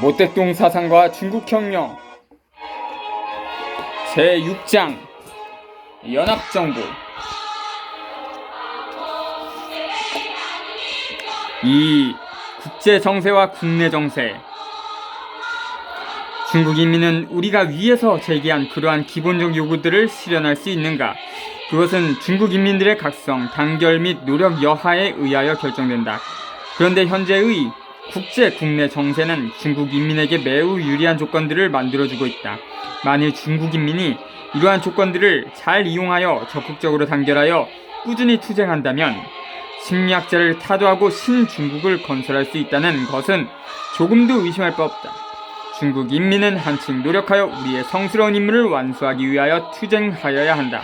모택동 사상과 중국혁명 제6장 연합정부. 이 국제정세와 국내정세. 중국 인민은 우리가 위에서 제기한 그러한 기본적 요구들을 실현할 수 있는가? 그것은 중국 인민들의 각성, 단결 및 노력 여하에 의하여 결정된다. 그런데 현재의 국제 국내 정세는 중국 인민에게 매우 유리한 조건들을 만들어주고 있다. 만일 중국 인민이 이러한 조건들을 잘 이용하여 적극적으로 단결하여 꾸준히 투쟁한다면 침략자를 타도하고 신중국을 건설할 수 있다는 것은 조금도 의심할 바 없다. 중국 인민은 한층 노력하여 우리의 성스러운 임무를 완수하기 위하여 투쟁하여야 한다.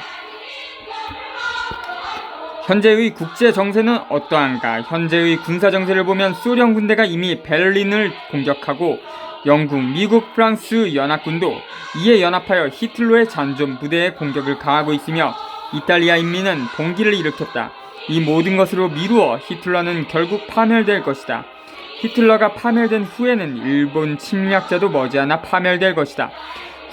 현재의 국제 정세는 어떠한가? 현재의 군사 정세를 보면 소련 군대가 이미 베를린을 공격하고 영국, 미국, 프랑스 연합군도 이에 연합하여 히틀러의 잔존 부대에 공격을 가하고 있으며 이탈리아 인민은 봉기를 일으켰다. 이 모든 것으로 미루어 히틀러는 결국 파멸될 것이다. 히틀러가 파멸된 후에는 일본 침략자도 머지않아 파멸될 것이다.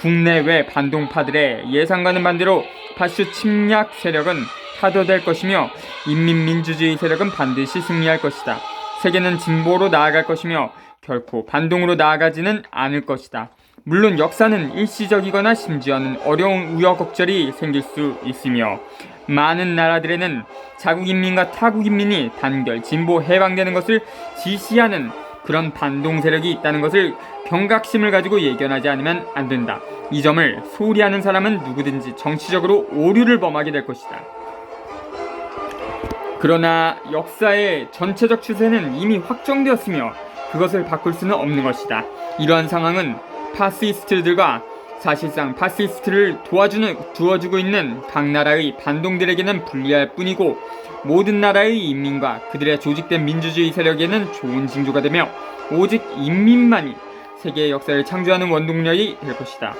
국내외 반동파들의 예상과는 반대로 파슈 침략 세력은 타도될 것이며 인민민주주의 세력은 반드시 승리할 것이다. 세계는 진보로 나아갈 것이며 결코 반동으로 나아가지는 않을 것이다. 물론 역사는 일시적이거나 심지어는 어려운 우여곡절이 생길 수 있으며 많은 나라들에는 자국인민과 타국인민이 단결, 진보, 해방되는 것을 지시하는 그런 반동 세력이 있다는 것을 경각심을 가지고 예견하지 않으면 안 된다. 이 점을 소홀히 하는 사람은 누구든지 정치적으로 오류를 범하게 될 것이다. 그러나 역사의 전체적 추세는 이미 확정되었으며 그것을 바꿀 수는 없는 것이다. 이러한 상황은 파시스트들과 사실상 파시스트를 도와주고 있는 각 나라의 반동들에게는 불리할 뿐이고 모든 나라의 인민과 그들의 조직된 민주주의 세력에는 좋은 징조가 되며 오직 인민만이 세계의 역사를 창조하는 원동력이 될 것이다.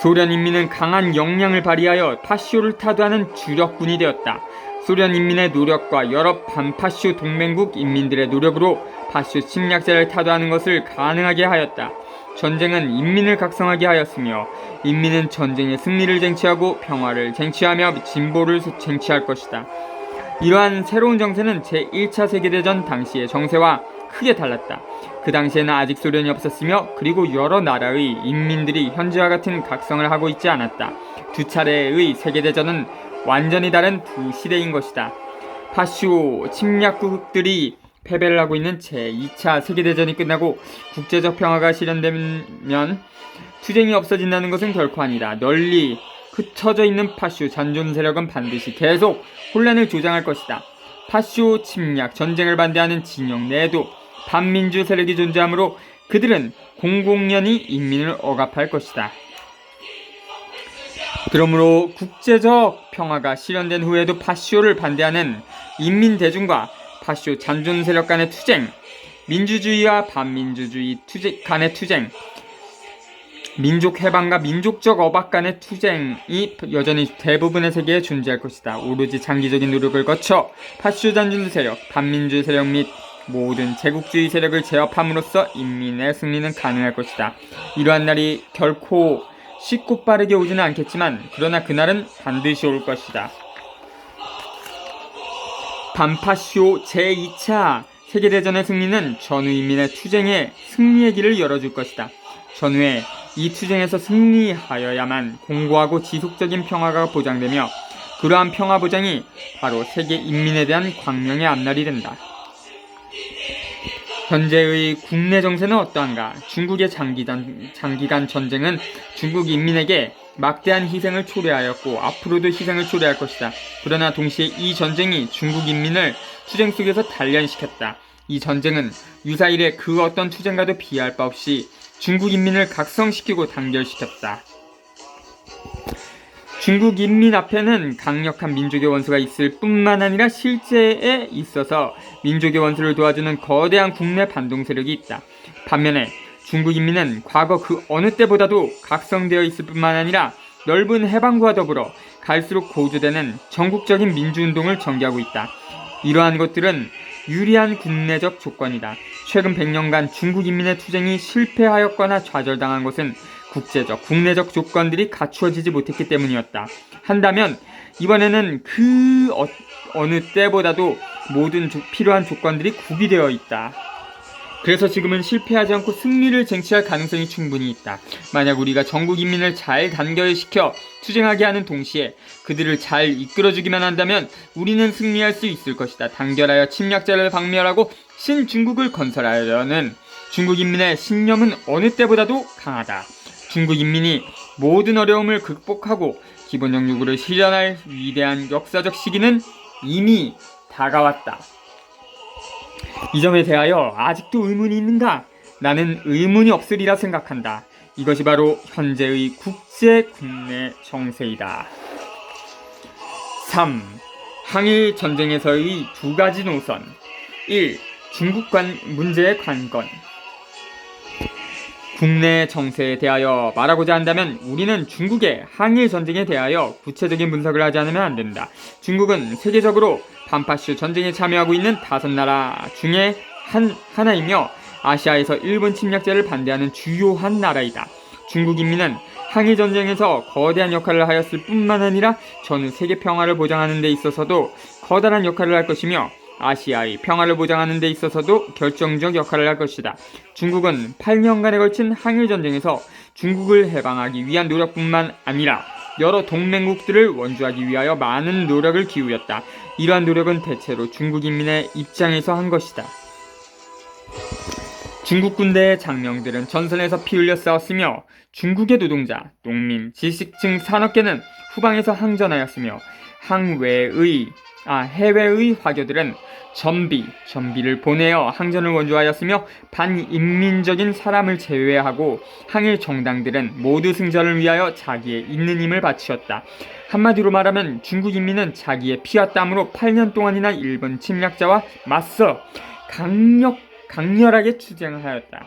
소련 인민은 강한 역량을 발휘하여 파쇼를 타도하는 주력군이 되었다. 소련 인민의 노력과 여러 반파쇼 동맹국 인민들의 노력으로 파쇼 침략자를 타도하는 것을 가능하게 하였다. 전쟁은 인민을 각성하게 하였으며 인민은 전쟁의 승리를 쟁취하고 평화를 쟁취하며 진보를 쟁취할 것이다. 이러한 새로운 정세는 제1차 세계대전 당시의 정세와 크게 달랐다. 그 당시에는 아직 소련이 없었으며 그리고 여러 나라의 인민들이 현재와 같은 각성을 하고 있지 않았다. 두 차례의 세계대전은 완전히 다른 두 시대인 것이다. 파쇼 침략국들이 패배를 하고 있는 제2차 세계대전이 끝나고 국제적 평화가 실현되면 투쟁이 없어진다는 것은 결코 아니다. 널리 흩어져 있는 파쇼 잔존 세력은 반드시 계속 혼란을 조장할 것이다. 파쇼 침략 전쟁을 반대하는 진영 내에도 반민주 세력이 존재하므로 그들은 공공연히 인민을 억압할 것이다. 그러므로 국제적 평화가 실현된 후에도 파쇼를 반대하는 인민대중과 파쇼 잔존 세력 간의 투쟁, 민주주의와 반민주주의 간의 투쟁, 민족 해방과 민족적 억압 간의 투쟁이 여전히 대부분의 세계에 존재할 것이다. 오로지 장기적인 노력을 거쳐 파쇼 잔존 세력, 반민주 세력 및 모든 제국주의 세력을 제압함으로써 인민의 승리는 가능할 것이다. 이러한 날이 결코 쉽고 빠르게 오지는 않겠지만 그러나 그날은 반드시 올 것이다. 반파쇼 제2차 세계대전의 승리는 전후 인민의 투쟁에 승리의 길을 열어줄 것이다. 전후에 이 투쟁에서 승리하여야만 공고하고 지속적인 평화가 보장되며 그러한 평화 보장이 바로 세계 인민에 대한 광명의 앞날이 된다. 현재의 국내 정세는 어떠한가? 중국의 장기간 전쟁은 중국 인민에게 막대한 희생을 초래하였고 앞으로도 희생을 초래할 것이다. 그러나 동시에 이 전쟁이 중국 인민을 투쟁 속에서 단련시켰다. 이 전쟁은 유사일의 그 어떤 투쟁과도 비할 바 없이 중국 인민을 각성시키고 단결시켰다. 중국 인민 앞에는 강력한 민족의 원수가 있을 뿐만 아니라 실제에 있어서 민족의 원수를 도와주는 거대한 국내 반동 세력이 있다. 반면에 중국 인민은 과거 그 어느 때보다도 각성되어 있을 뿐만 아니라 넓은 해방과 더불어 갈수록 고조되는 전국적인 민주운동을 전개하고 있다. 이러한 것들은 유리한 국내적 조건이다. 최근 100년간 중국 인민의 투쟁이 실패하였거나 좌절당한 것은 국제적, 국내적 조건들이 갖추어지지 못했기 때문이었다. 한다면 이번에는 어느 때보다도 모든 필요한 조건들이 구비되어 있다. 그래서 지금은 실패하지 않고 승리를 쟁취할 가능성이 충분히 있다. 만약 우리가 전국 인민을 잘 단결시켜 투쟁하게 하는 동시에 그들을 잘 이끌어주기만 한다면 우리는 승리할 수 있을 것이다. 단결하여 침략자를 박멸하고 신중국을 건설하려는 중국 인민의 신념은 어느 때보다도 강하다. 중국 인민이 모든 어려움을 극복하고 기본적 요구를 실현할 위대한 역사적 시기는 이미 다가왔다. 이 점에 대하여 아직도 의문이 있는가? 나는 의문이 없으리라 생각한다. 이것이 바로 현재의 국제 국내 정세이다. 3. 항일 전쟁에서의 두 가지 노선. 1. 중국 문제의 관건. 국내 정세에 대하여 말하고자 한다면 우리는 중국의 항일 전쟁에 대하여 구체적인 분석을 하지 않으면 안 된다. 중국은 세계적으로 반파쇼 전쟁에 참여하고 있는 5나라 중에 하나이며 아시아에서 일본 침략자를 반대하는 주요한 나라이다. 중국 인민은 항일 전쟁에서 거대한 역할을 하였을 뿐만 아니라 전 세계 평화를 보장하는 데 있어서도 커다란 역할을 할 것이며 아시아의 평화를 보장하는 데 있어서도 결정적 역할을 할 것이다. 중국은 8년간에 걸친 항일 전쟁에서 중국을 해방하기 위한 노력뿐만 아니라 여러 동맹국들을 원주하기 위하여 많은 노력을 기울였다. 이러한 노력은 대체로 중국 인민의 입장에서 한 것이다. 중국 군대의 장병들은 전선에서 피 흘려 싸웠으며 중국의 노동자, 농민, 지식층 산업계는 후방에서 항전하였으며 해외의 화교들은 전비를 보내어 항전을 원조하였으며 반인민적인 사람을 제외하고 항일 정당들은 모두 승전을 위하여 자기의 있는 힘을 바치었다. 한마디로 말하면 중국 인민은 자기의 피와 땀으로 8년 동안이나 일본 침략자와 맞서 강렬하게 투쟁하였다.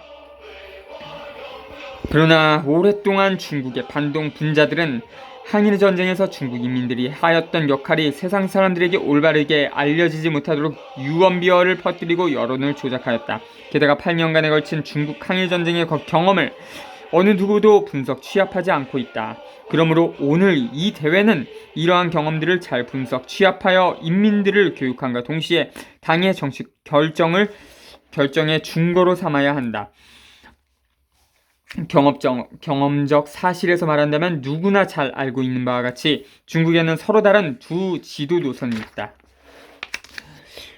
그러나 오랫동안 중국의 반동 분자들은 항일 전쟁에서 중국 인민들이 하였던 역할이 세상 사람들에게 올바르게 알려지지 못하도록 유언비어를 퍼뜨리고 여론을 조작하였다. 게다가 8년간에 걸친 중국 항일 전쟁의 경험을 어느 누구도 분석 취합하지 않고 있다. 그러므로 오늘 이 대회는 이러한 경험들을 잘 분석 취합하여 인민들을 교육함과 동시에 당의 정식 결정의 중거로 삼아야 한다. 경험적 사실에서 말한다면 누구나 잘 알고 있는 바와 같이 중국에는 서로 다른 두 지도 노선이 있다.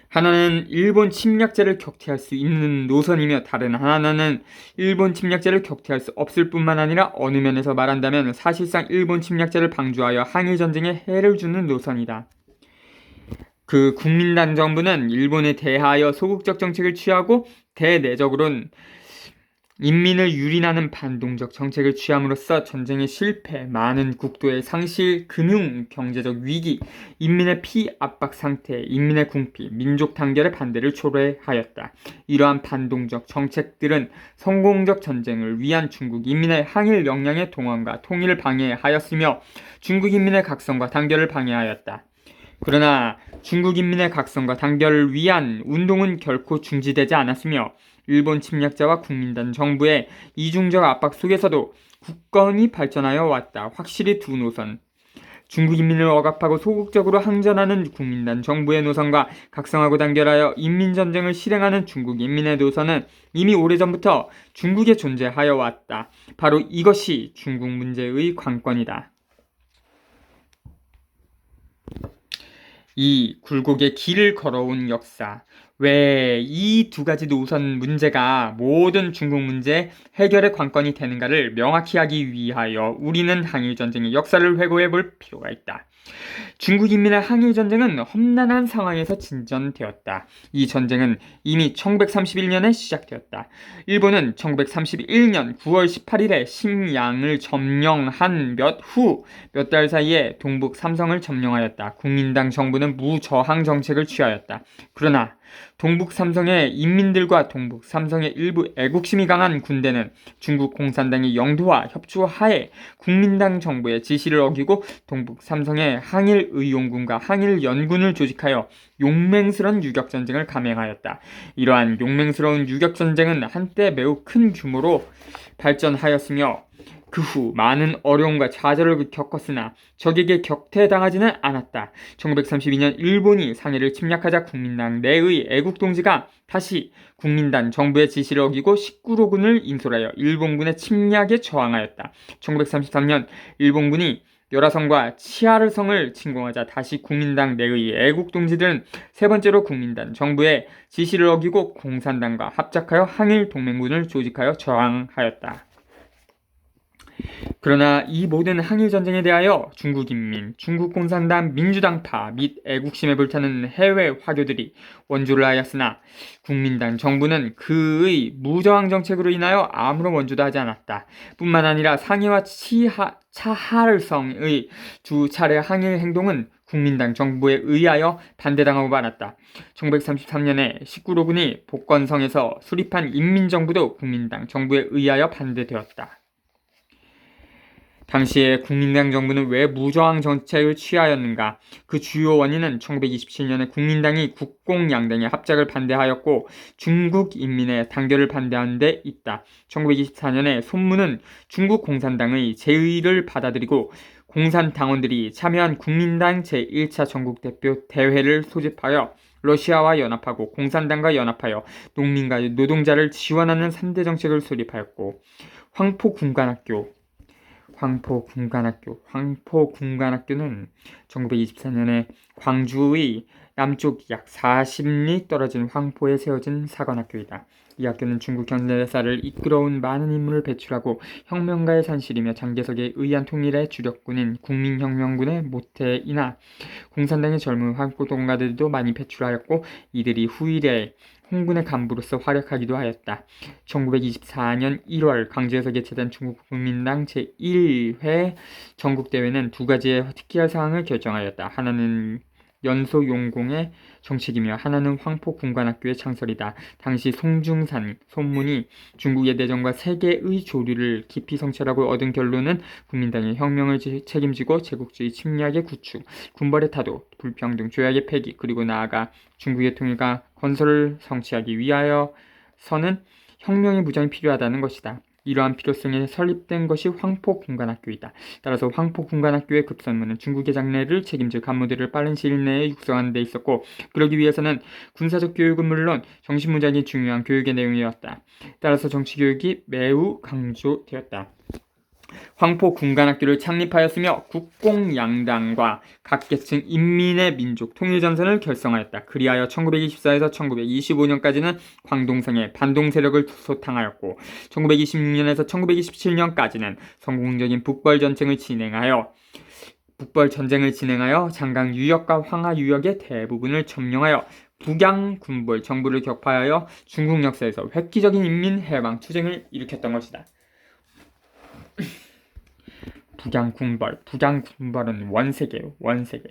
하나는 일본 침략자를 격퇴할 수 있는 노선이며 다른 하나는 일본 침략자를 격퇴할 수 없을 뿐만 아니라 어느 면에서 말한다면 사실상 일본 침략자를 방조하여 항일전쟁에 해를 주는 노선이다. 그 국민당 정부는 일본에 대하여 소극적 정책을 취하고 대내적으로는 인민을 유린하는 반동적 정책을 취함으로써 전쟁의 실패, 많은 국토의 상실, 금융, 경제적 위기, 인민의 피압박 상태, 인민의 궁피, 민족 단결의 반대를 초래하였다. 이러한 반동적 정책들은 성공적 전쟁을 위한 중국 인민의 항일 역량의 동원과 통일을 방해하였으며 중국 인민의 각성과 단결을 방해하였다. 그러나 중국 인민의 각성과 단결을 위한 운동은 결코 중지되지 않았으며 일본 침략자와 국민당 정부의 이중적 압박 속에서도 굳건히 발전하여 왔다. 확실히 두 노선. 중국 인민을 억압하고 소극적으로 항전하는 국민당 정부의 노선과 각성하고 단결하여 인민전쟁을 실행하는 중국 인민의 노선은 이미 오래전부터 중국에 존재하여 왔다. 바로 이것이 중국 문제의 관건이다. 이 굴곡의 길을 걸어온 역사. 왜 이 두 가지 노선 문제가 모든 중국 문제 해결의 관건이 되는가를 명확히 하기 위하여 우리는 항일전쟁의 역사를 회고해 볼 필요가 있다. 중국 인민의 항일전쟁은 험난한 상황에서 진전되었다. 이 전쟁은 이미 1931년에 시작되었다. 일본은 1931년 9월 18일에 식량을 점령한 몇 달 사이에 동북 삼성을 점령하였다. 국민당 정부는 무저항 정책을 취하였다. 그러나 동북 삼성의 인민들과 동북 삼성의 일부 애국심이 강한 군대는 중국 공산당의 영도와 협조하에 국민당 정부의 지시를 어기고 동북 삼성의 항일의용군과 항일연군을 조직하여 용맹스러운 유격전쟁을 감행하였다. 이러한 용맹스러운 유격전쟁은 한때 매우 큰 규모로 발전하였으며 그 후 많은 어려움과 좌절을 겪었으나 적에게 격퇴당하지는 않았다. 1932년 일본이 상해를 침략하자 국민당 내의 애국동지가 다시 국민당 정부의 지시를 어기고 19로군을 인솔하여 일본군의 침략에 저항하였다. 1933년 일본군이 요라성과 치아르성을 침공하자 다시 국민당 내의 애국동지들은 세 번째로 국민당 정부의 지시를 어기고 공산당과 합작하여 항일동맹군을 조직하여 저항하였다. 그러나 이 모든 항일전쟁에 대하여 중국인민, 중국공산당 민주당파 및 애국심에 불타는 해외 화교들이 원조를 하였으나 국민당 정부는 그의 무저항 정책으로 인하여 아무런 원조도 하지 않았다. 뿐만 아니라 상해와 차하르성의 두 차례 항일 행동은 국민당 정부에 의하여 반대당하고 말았다. 1933년에 19로군이 복건성에서 수립한 인민정부도 국민당 정부에 의하여 반대되었다. 당시에 국민당 정부는 왜 무저항 정책을 취하였는가? 그 주요 원인은 1927년에 국민당이 국공양당의 합작을 반대하였고 중국 인민의 단결을 반대한 데 있다. 1924년에 손문은 중국 공산당의 제의를 받아들이고 공산당원들이 참여한 국민당 제1차 전국대표 대회를 소집하여 러시아와 연합하고 공산당과 연합하여 농민과 노동자를 지원하는 3대 정책을 수립하였고 황포군관학교는 1924년에 광주의 남쪽 약 40리 떨어진 황포에 세워진 사관학교이다. 이 학교는 중국 현대사를 이끌어온 많은 인물을 배출하고 혁명가의 산실이며 장개석에 의한 통일의 주력군인 국민혁명군의 모태이나 공산당의 젊은 황포동가들도 많이 배출하였고 이들이 후일에 홍군의 간부로서 활약하기도 하였다. 1924년 1월 광주에서 개최된 중국국민당 제1회 전국대회는 두 가지의 특기할 사항을 결정하였다. 하나는 연소용공의 정책이며 하나는 황포군관학교의 창설이다. 당시 송중산, 손문이 중국의 내정과 세계의 조류를 깊이 성찰하고 얻은 결론은 국민당의 혁명을 책임지고 제국주의 침략의 구축, 군벌의 타도, 불평등 조약의 폐기, 그리고 나아가 중국의 통일과 건설을 성취하기 위하여서는 혁명의 무장이 필요하다는 것이다. 이러한 필요성에 설립된 것이 황포군관학교이다. 따라서 황포군관학교의 급선무는 중국의 장래를 책임질 간부들을 빠른 시일 내에 육성하는 데 있었고 그러기 위해서는 군사적 교육은 물론 정신무장이 중요한 교육의 내용이었다. 따라서 정치교육이 매우 강조되었다. 황포군관학교를 창립하였으며 국공양당과 각계층 인민의 민족 통일전선을 결성하였다. 그리하여 1924에서 1925년까지는 광동성에 반동세력을 소탕하였고 1926년에서 1927년까지는 성공적인 북벌전쟁을 진행하여 장강 유역과 황하 유역의 대부분을 점령하여 북양군벌 정부를 격파하여 중국 역사에서 획기적인 인민 해방 투쟁을 일으켰던 것이다. 북양군벌은 원세계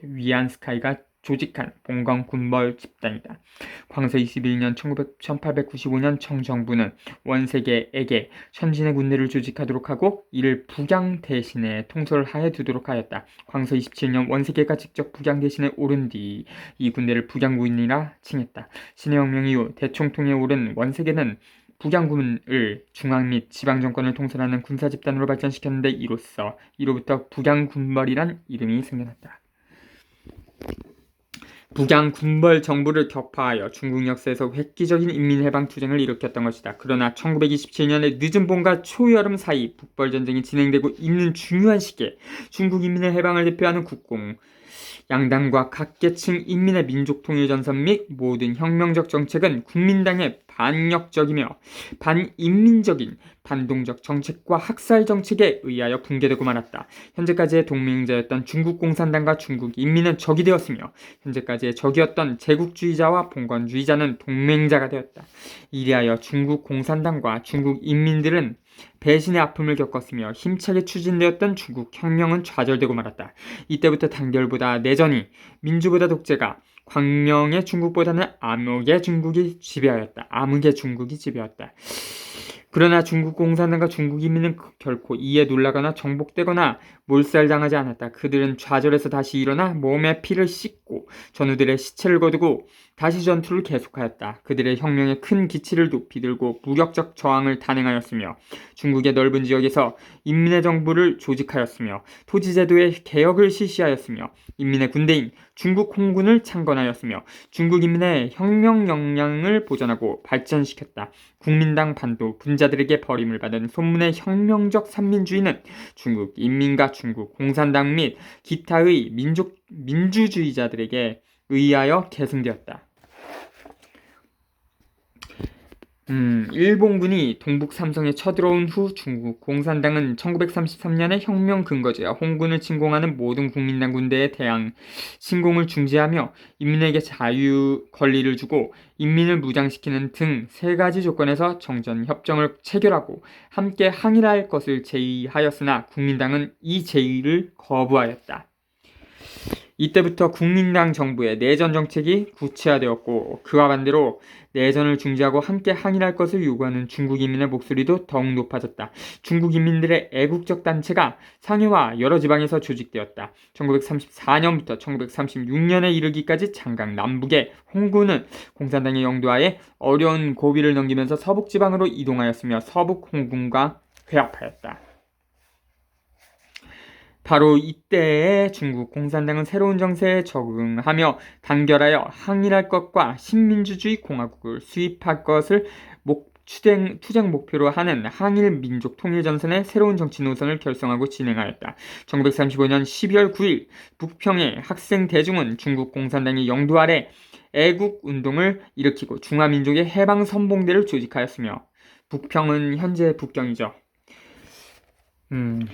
위안스카이가 조직한 봉건군벌 집단이다. 광서 21년 1895년 청정부는 원세계에게 천진의 군대를 조직하도록 하고 이를 북양 대신에 통솔하에 두도록 하였다. 광서 27년 원세계가 직접 북양 대신에 오른 뒤 이 군대를 북양군이라 칭했다. 신해혁명 이후 대총통에 오른 원세계는 북양군을 중앙 및 지방 정권을 통솔하는 군사 집단으로 발전시켰는데 이로부터 북양군벌이란 이름이 생겨났다. 북양군벌 정부를 격파하여 중국 역사에서 획기적인 인민해방 투쟁을 일으켰던 것이다. 그러나 1927년의 늦은 봄과 초여름 사이 북벌전쟁이 진행되고 있는 중요한 시기에 중국 인민의 해방을 대표하는 국공 양당과 각계층 인민의 민족통일전선 및 모든 혁명적 정책은 국민당의 반역적이며 반인민적인 반동적 정책과 학살 정책에 의하여 붕괴되고 말았다. 현재까지의 동맹자였던 중국 공산당과 중국 인민은 적이 되었으며 현재까지의 적이었던 제국주의자와 봉건주의자는 동맹자가 되었다. 이리하여 중국 공산당과 중국 인민들은 배신의 아픔을 겪었으며 힘차게 추진되었던 중국 혁명은 좌절되고 말았다. 이때부터 단결보다 내전이, 민주보다 독재가, 광명의 중국보다는 암흑의 중국이 지배하였다. 그러나 중국 공산당과 중국 인민은 결코 이에 놀라거나 정복되거나 몰살당하지 않았다. 그들은 좌절해서 다시 일어나 몸에 피를 씻고 전우들의 시체를 거두고 다시 전투를 계속하였다. 그들의 혁명에 큰 기치를 높이 들고 무력적 저항을 단행하였으며 중국의 넓은 지역에서 인민의 정부를 조직하였으며 토지제도의 개혁을 실시하였으며 인민의 군대인 중국 홍군을 창건하였으며 중국 인민의 혁명 역량을 보존하고 발전시켰다. 국민당 반도 분자들에게 버림을 받은 소문의 혁명적 삼민주의는 중국 인민과 중국 공산당 및 기타의 민주주의자들에게 의하여 계승되었다. 일본군이 동북 삼성에 쳐들어온 후 중국 공산당은 1933년에 혁명 근거지와 홍군을 침공하는 모든 국민당 군대에 대항 침공을 중지하며 인민에게 자유 권리를 주고 인민을 무장시키는 등 세 가지 조건에서 정전 협정을 체결하고 함께 항일할 것을 제의하였으나 국민당은 이 제의를 거부하였다. 이때부터 국민당 정부의 내전 정책이 구체화되었고 그와 반대로 내전을 중지하고 함께 항일할 것을 요구하는 중국 인민의 목소리도 더욱 높아졌다. 중국 인민들의 애국적 단체가 상해와 여러 지방에서 조직되었다. 1934년부터 1936년에 이르기까지 장강 남북의 홍군은 공산당의 영도하에 어려운 고비를 넘기면서 서북 지방으로 이동하였으며 서북 홍군과 회합하였다. 바로 이때에 중국 공산당은 새로운 정세에 적응하며 단결하여 항일할 것과 신민주주의 공화국을 수립할 것을 투쟁 목표로 하는 항일 민족 통일 전선의 새로운 정치 노선을 결성하고 진행하였다. 1935년 12월 9일 북평의 학생 대중은 중국 공산당의 영도 아래 애국 운동을 일으키고 중화민족의 해방 선봉대를 조직하였으며 북평은 현재 북경이죠.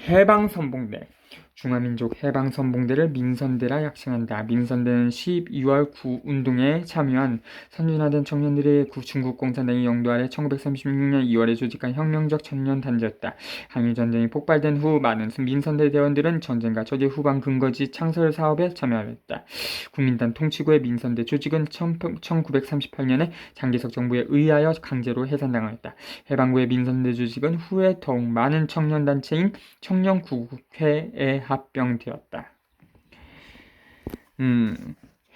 해방 선봉대 중화민족 해방선봉대를 민선대라 약칭한다. 민선대는 12월 9 운동에 참여한 선진화된 청년들의 중국 공산당의 영도 아래 1936년 2월에 조직한 혁명적 청년 단체였다. 항일전쟁이 폭발된 후 많은 민선대 대원들은 전쟁과 저지 후반 근거지 창설 사업에 참여하였다. 국민당 통치구의 민선대 조직은 1938년에 장개석 정부에 의하여 강제로 해산당하였다. 해방 후의 민선대 조직은 후에 더욱 많은 청년단체인 청년구국회에 합병되었다.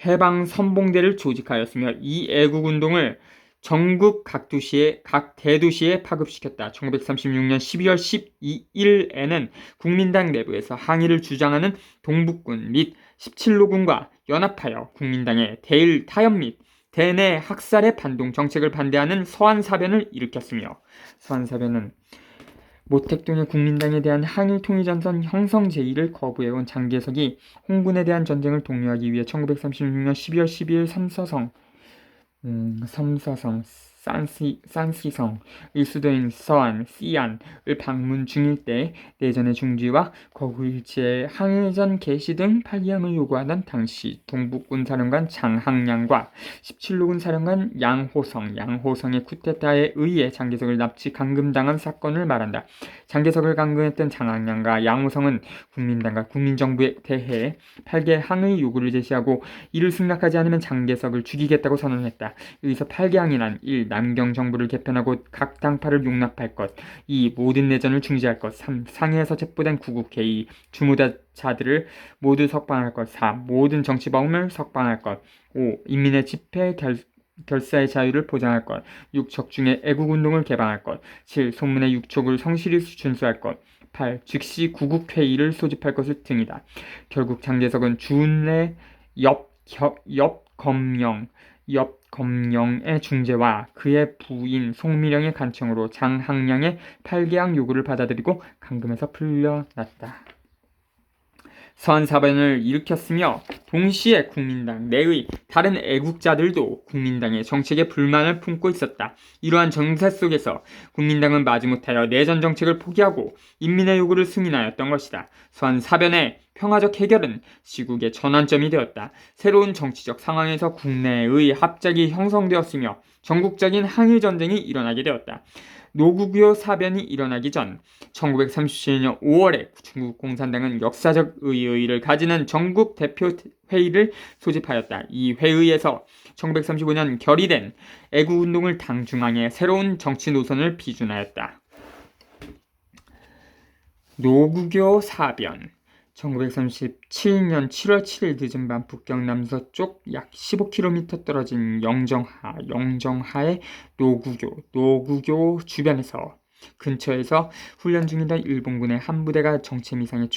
해방 선봉대를 조직하였으며 이 애국운동을 전국 각 대도시에 파급시켰다. 1936년 12월 12일에는 국민당 내부에서 항의를 주장하는 동북군 및 17로군과 연합하여 국민당의 대일 타협 및 대내 학살의 반동 정책을 반대하는 서한사변을 일으켰으며 서한사변은 모택동의 국민당에 대한 항일 통일전선 형성 제의를 거부해온 장개석이 홍군에 대한 전쟁을 독려하기 위해 1936년 12월 12일 삼서성 산시성의 수도인 서안, 시안을 방문 중일 때 내전의 중지와 거구일치의 항일전 개시 등 8개항을 요구하던 당시 동북군 사령관 장항량과 17로군 사령관 양호성의 쿠데타에 의해 장개석을 납치 감금당한 사건을 말한다. 장개석을 감금했던 장항량과 양호성은 국민당과 국민정부에 대해 8개항의 요구를 제시하고 이를 승낙하지 않으면 장개석을 죽이겠다고 선언했다. 여기서 8개항이란 1. 남경 정부를 개편하고 각 당파를 용납할 것. 2. 모든 내전을 중지할 것. 3. 상해에서 체포된 구국회. 2. 주무자들을 모두 석방할 것. 4. 모든 정치범을 석방할 것. 5. 인민의 집회 결사의 자유를 보장할 것. 6. 적중의 애국운동을 개방할 것. 7. 소문의 육촉을 성실히 준수할 것. 8. 즉시 구국회의를 소집할 것을 등이다. 결국 장개석은 주내 엽검령의 중재와 그의 부인 송미령의 간청으로 장항량의 8개항 요구를 받아들이고 감금에서 풀려났다. 서한사변을 일으켰으며 동시에 국민당 내의 다른 애국자들도 국민당의 정책에 불만을 품고 있었다. 이러한 정세 속에서 국민당은 마지못하여 내전 정책을 포기하고 인민의 요구를 승인하였던 것이다. 서한사변의 평화적 해결은 시국의 전환점이 되었다. 새로운 정치적 상황에서 국내의 합작이 형성되었으며 전국적인 항일전쟁이 일어나게 되었다. 노구교 사변이 일어나기 전 1937년 5월에 중국 공산당은 역사적 의의를 가지는 전국 대표 회의를 소집하였다. 이 회의에서 1935년 결의된 애국운동을 당 중앙에 새로운 정치 노선을 비준하였다. 노구교 사변 1937년 7월 7일 늦은 밤 북경 남서쪽 약 15km 떨어진 영정하의 노구교 주변에서 근처에서 훈련 중이던 일본군의 한 부대가 정체미상의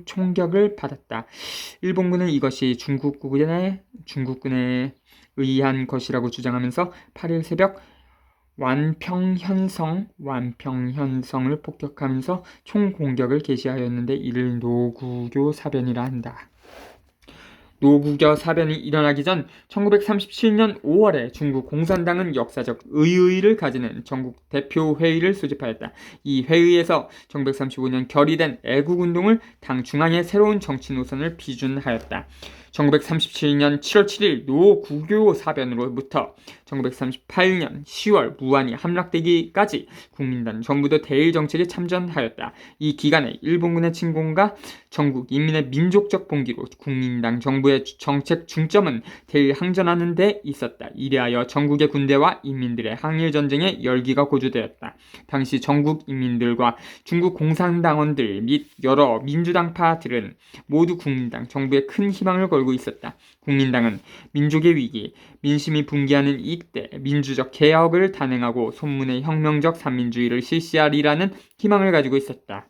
총격을 받았다. 일본군은 이것이 중국군에 의한 것이라고 주장하면서 8일 새벽 완평현성을 폭격하면서 총공격을 개시하였는데 이를 노구교 사변이라 한다. 노구교 사변이 일어나기 전 1937년 5월에 중국 공산당은 역사적 의의를 가지는 전국 대표 회의를 소집하였다. 이 회의에서 1935년 결의된 애국운동을 당 중앙의 새로운 정치 노선을 비준하였다. 1937년 7월 7일 노구교 사변으로부터 1938년 10월 무한히 함락되기까지 국민당 정부도 대일 정책에 참전하였다. 이 기간에 일본군의 침공과 전국 인민의 민족적 봉기로 국민당 정부의 정책 중점은 대일 항전하는 데 있었다. 이래하여 전국의 군대와 인민들의 항일 전쟁에 열기가 고조되었다. 당시 전국 인민들과 중국 공산당원들 및 여러 민주당파들은 모두 국민당 정부에 큰 희망을 걸고 있었다. 국민당은 민족의 위기, 민심이 붕괴하는 이때 민주적 개혁을 단행하고 손문의 혁명적 삼민주의를 실시하리라는 희망을 가지고 있었다.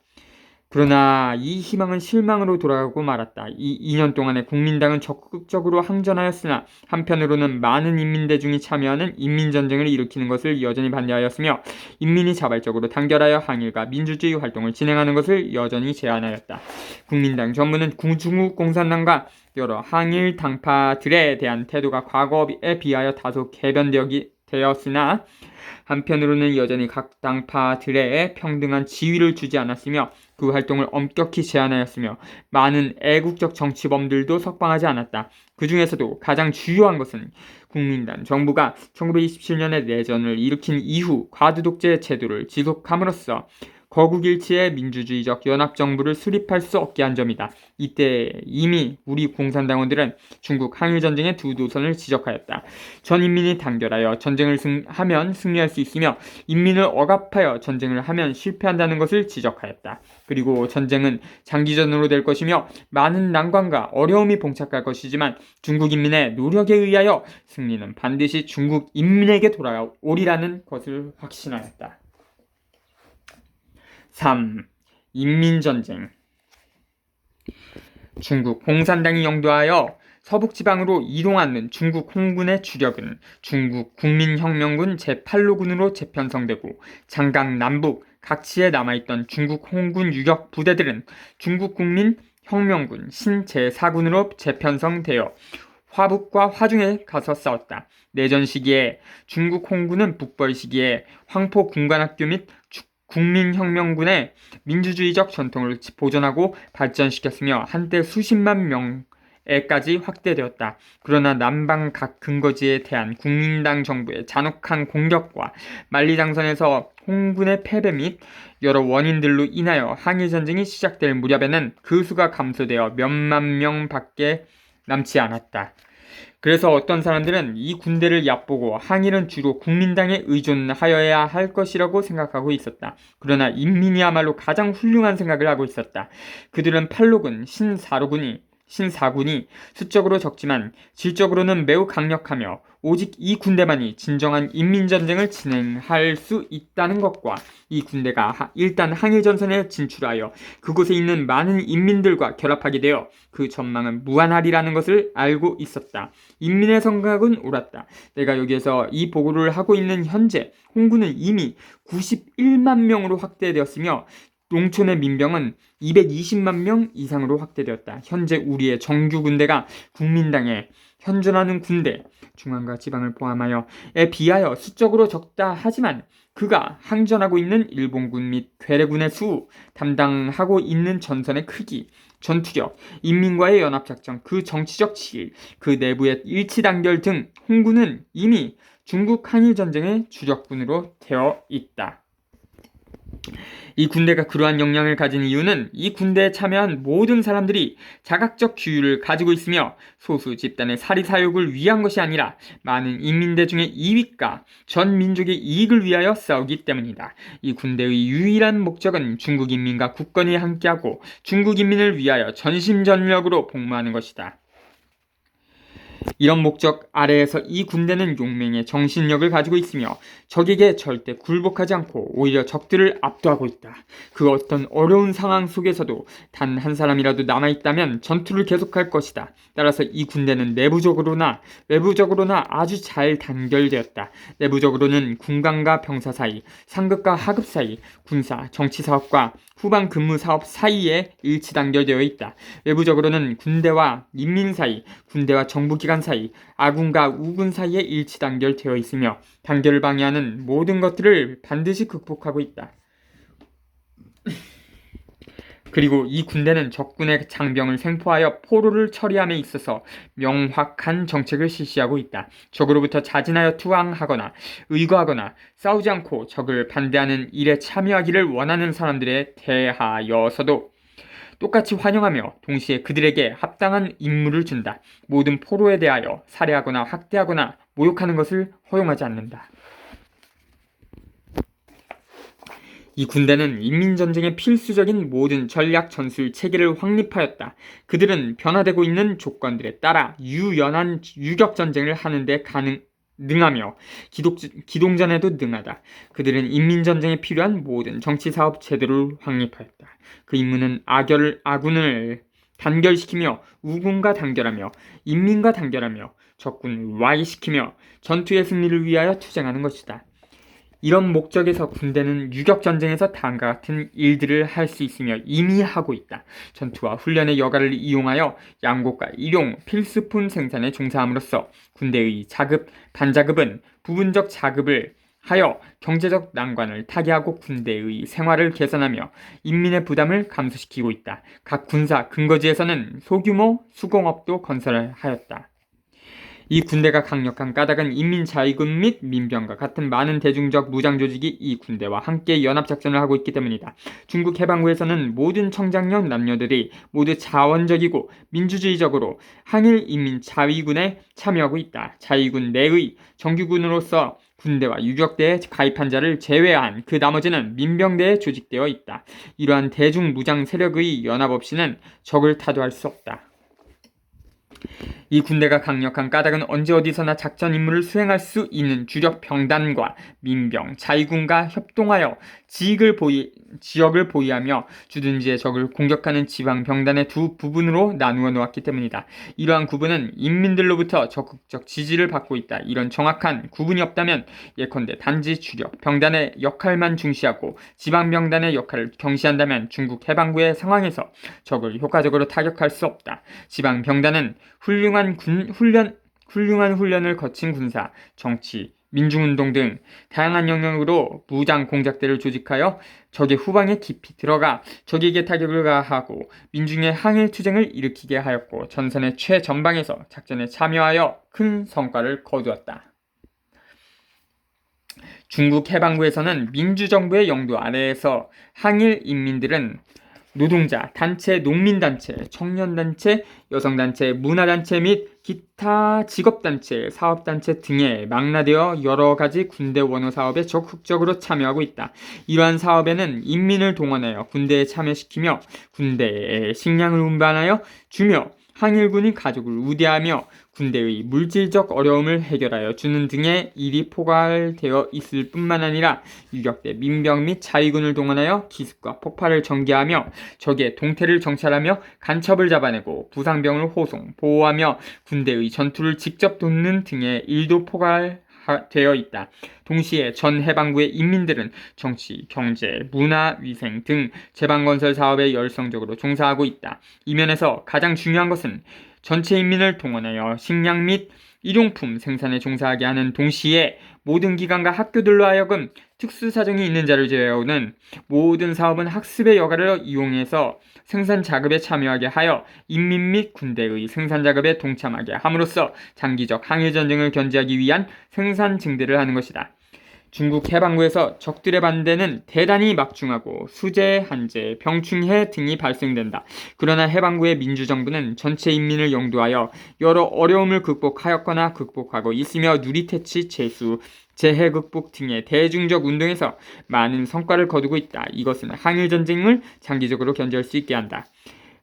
그러나 이 희망은 실망으로 돌아가고 말았다. 이 2년 동안에 국민당은 적극적으로 항전하였으나 한편으로는 많은 인민대중이 참여하는 인민전쟁을 일으키는 것을 여전히 반대하였으며 인민이 자발적으로 단결하여 항일과 민주주의 활동을 진행하는 것을 여전히 제한하였다. 국민당 정부는 중국 공산당과 여러 항일 당파들에 대한 태도가 과거에 비하여 다소 개변되었으나 한편으로는 여전히 각 당파들에 평등한 지위를 주지 않았으며 그 활동을 엄격히 제한하였으며 많은 애국적 정치범들도 석방하지 않았다. 그 중에서도 가장 주요한 것은 국민당 정부가 1927년에 내전을 일으킨 이후 과두독재 제도를 지속함으로써 거국일치의 민주주의적 연합정부를 수립할 수 없게 한 점이다. 이때 이미 우리 공산당원들은 중국 항일전쟁의 두 노선을 지적하였다. 전 인민이 단결하여 전쟁을 하면 승리할 수 있으며 인민을 억압하여 전쟁을 하면 실패한다는 것을 지적하였다. 그리고 전쟁은 장기전으로 될 것이며 많은 난관과 어려움이 봉착할 것이지만 중국 인민의 노력에 의하여 승리는 반드시 중국 인민에게 돌아오리라는 것을 확신하였다. 3. 인민전쟁. 중국 공산당이 영도하여 서북지방으로 이동하는 중국 홍군의 주력은 중국 국민혁명군 제8로군으로 재편성되고 장강 남북 각지에 남아있던 중국 홍군 유격 부대들은 중국 국민혁명군 신제4군으로 재편성되어 화북과 화중에 가서 싸웠다. 내전 시기에 중국 홍군은 북벌 시기에 황포 군관학교 및 국민혁명군의 민주주의적 전통을 보존하고 발전시켰으며 한때 수십만 명에까지 확대되었다. 그러나 남방 각 근거지에 대한 국민당 정부의 잔혹한 공격과 만리장성에서 홍군의 패배 및 여러 원인들로 인하여 항일전쟁이 시작될 무렵에는 그 수가 감소되어 몇만 명밖에 남지 않았다. 그래서 어떤 사람들은 이 군대를 얕보고 항일은 주로 국민당에 의존하여야 할 것이라고 생각하고 있었다. 그러나 인민이야말로 가장 훌륭한 생각을 하고 있었다. 그들은 8로군, 신사군이 수적으로 적지만 질적으로는 매우 강력하며 오직 이 군대만이 진정한 인민전쟁을 진행할 수 있다는 것과 이 군대가 일단 항일전선에 진출하여 그곳에 있는 많은 인민들과 결합하게 되어 그 전망은 무한하리라는 것을 알고 있었다. 인민의 생각은 옳았다. 내가 여기에서 이 보고를 하고 있는 현재 홍군은 이미 91만 명으로 확대되었으며 농촌의 민병은 220만 명 이상으로 확대되었다. 현재 우리의 정규 군대가 국민당에 현존하는 군대, 중앙과 지방을 포함하여에 비하여 수적으로 적다 하지만 그가 항전하고 있는 일본군 및 괴뢰군의 수, 담당하고 있는 전선의 크기, 전투력, 인민과의 연합작전, 그 정치적 지위, 그 내부의 일치단결 등 홍군은 이미 중국 한일전쟁의 주력군으로 되어 있다. 이 군대가 그러한 역량을 가진 이유는 이 군대에 참여한 모든 사람들이 자각적 규율을 가지고 있으며 소수 집단의 사리사욕을 위한 것이 아니라 많은 인민대 중의 이익과 전 민족의 이익을 위하여 싸우기 때문이다. 이 군대의 유일한 목적은 중국 인민과 국권이 함께하고 중국 인민을 위하여 전심전력으로 복무하는 것이다. 이런 목적 아래에서 이 군대는 용맹의 정신력을 가지고 있으며 적에게 절대 굴복하지 않고 오히려 적들을 압도하고 있다. 그 어떤 어려운 상황 속에서도 단 한 사람이라도 남아있다면 전투를 계속할 것이다. 따라서 이 군대는 내부적으로나 외부적으로나 아주 잘 단결되었다. 내부적으로는 군관과 병사 사이, 상급과 하급 사이, 군사, 정치사업과 후방 근무 사업 사이에 일치 단결되어 있다. 외부적으로는 군대와 인민 사이, 군대와 정부기관 사이, 아군과 우군 사이에 일치 단결되어 있으며 단결을 방해하는 모든 것들을 반드시 극복하고 있다. 그리고 이 군대는 적군의 장병을 생포하여 포로를 처리함에 있어서 명확한 정책을 실시하고 있다. 적으로부터 자진하여 투항하거나 의거하거나 싸우지 않고 적을 반대하는 일에 참여하기를 원하는 사람들에 대하여서도 똑같이 환영하며 동시에 그들에게 합당한 임무를 준다. 모든 포로에 대하여 살해하거나 학대하거나 모욕하는 것을 허용하지 않는다. 이 군대는 인민전쟁의 필수적인 모든 전략 전술 체계를 확립하였다. 그들은 변화되고 있는 조건들에 따라 유연한 유격전쟁을 하는데 능하며 기동전에도 능하다. 그들은 인민전쟁에 필요한 모든 정치사업 제도를 확립하였다. 그 임무는 아군을 단결시키며 우군과 단결하며 인민과 단결하며 적군을 와해시키며 전투의 승리를 위하여 투쟁하는 것이다. 이런 목적에서 군대는 유격전쟁에서 다음과 같은 일들을 할 수 있으며 이미 하고 있다. 전투와 훈련의 여가를 이용하여 양곡과 일용, 필수품 생산에 종사함으로써 군대의 자급, 반자급은 부분적 자급을 하여 경제적 난관을 타개하고 군대의 생활을 개선하며 인민의 부담을 감소시키고 있다. 각 군사 근거지에서는 소규모 수공업도 건설하였다. 이 군대가 강력한 까닭은 인민자위군 및 민병과 같은 많은 대중적 무장조직이 이 군대와 함께 연합작전을 하고 있기 때문이다. 중국 해방후에서는 모든 청장년 남녀들이 모두 자원적이고 민주주의적으로 항일 인민자위군에 참여하고 있다. 자위군 내의 정규군으로서 군대와 유격대에 가입한 자를 제외한 그 나머지는 민병대에 조직되어 있다. 이러한 대중무장 세력의 연합 없이는 적을 타도할 수 없다. 이 군대가 강력한 까닭은 언제 어디서나 작전 임무를 수행할 수 있는 주력 병단과 민병, 자위군과 협동하여 지역을 보위하며 주둔지의 적을 공격하는 지방 병단의 두 부분으로 나누어 놓았기 때문이다. 이러한 구분은 인민들로부터 적극적 지지를 받고 있다. 이런 정확한 구분이 없다면 예컨대 단지 주력 병단의 역할만 중시하고 지방 병단의 역할을 경시한다면 중국 해방후의 상황에서 적을 효과적으로 타격할 수 없다. 지방 병단은 훌륭한 훈련을 거친 군사, 정치, 민중운동 등 다양한 영역으로 무장 공작대를 조직하여 적의 후방에 깊이 들어가 적에게 타격을 가하고 민중의 항일 투쟁을 일으키게 하였고 전선의 최전방에서 작전에 참여하여 큰 성과를 거두었다. 중국 해방후에서는 민주정부의 영도 아래에서 항일 인민들은 노동자, 단체, 농민단체, 청년단체, 여성단체, 문화단체 및 기타 직업단체, 사업단체 등에 망라되어 여러 가지 군대 원호 사업에 적극적으로 참여하고 있다. 이러한 사업에는 인민을 동원하여 군대에 참여시키며 군대에 식량을 운반하여 주며 항일군이 가족을 우대하며 군대의 물질적 어려움을 해결하여 주는 등의 일이 포괄되어 있을 뿐만 아니라 유격대, 민병 및 자위군을 동원하여 기습과 폭발을 전개하며 적의 동태를 정찰하며 간첩을 잡아내고 부상병을 호송, 보호하며 군대의 전투를 직접 돕는 등의 일도 포괄되어 있다. 동시에 전 해방부의 인민들은 정치, 경제, 문화, 위생 등 제방건설 사업에 열성적으로 종사하고 있다. 이 면에서 가장 중요한 것은 전체 인민을 동원하여 식량 및 일용품 생산에 종사하게 하는 동시에 모든 기관과 학교들로 하여금 특수사정이 있는 자를 제외하고는 모든 사업은 학습의 여가를 이용해서 생산 작업에 참여하게 하여 인민 및 군대의 생산 작업에 동참하게 함으로써 장기적 항일 전쟁을 견제하기 위한 생산 증대를 하는 것이다. 중국 해방구에서 적들의 반대는 대단히 막중하고 수재, 한재, 병충해 등이 발생된다. 그러나 해방구의 민주정부는 전체 인민을 영도하여 여러 어려움을 극복하였거나 극복하고 있으며 누리태치, 재수, 재해 극복 등의 대중적 운동에서 많은 성과를 거두고 있다. 이것은 항일전쟁을 장기적으로 견제할 수 있게 한다.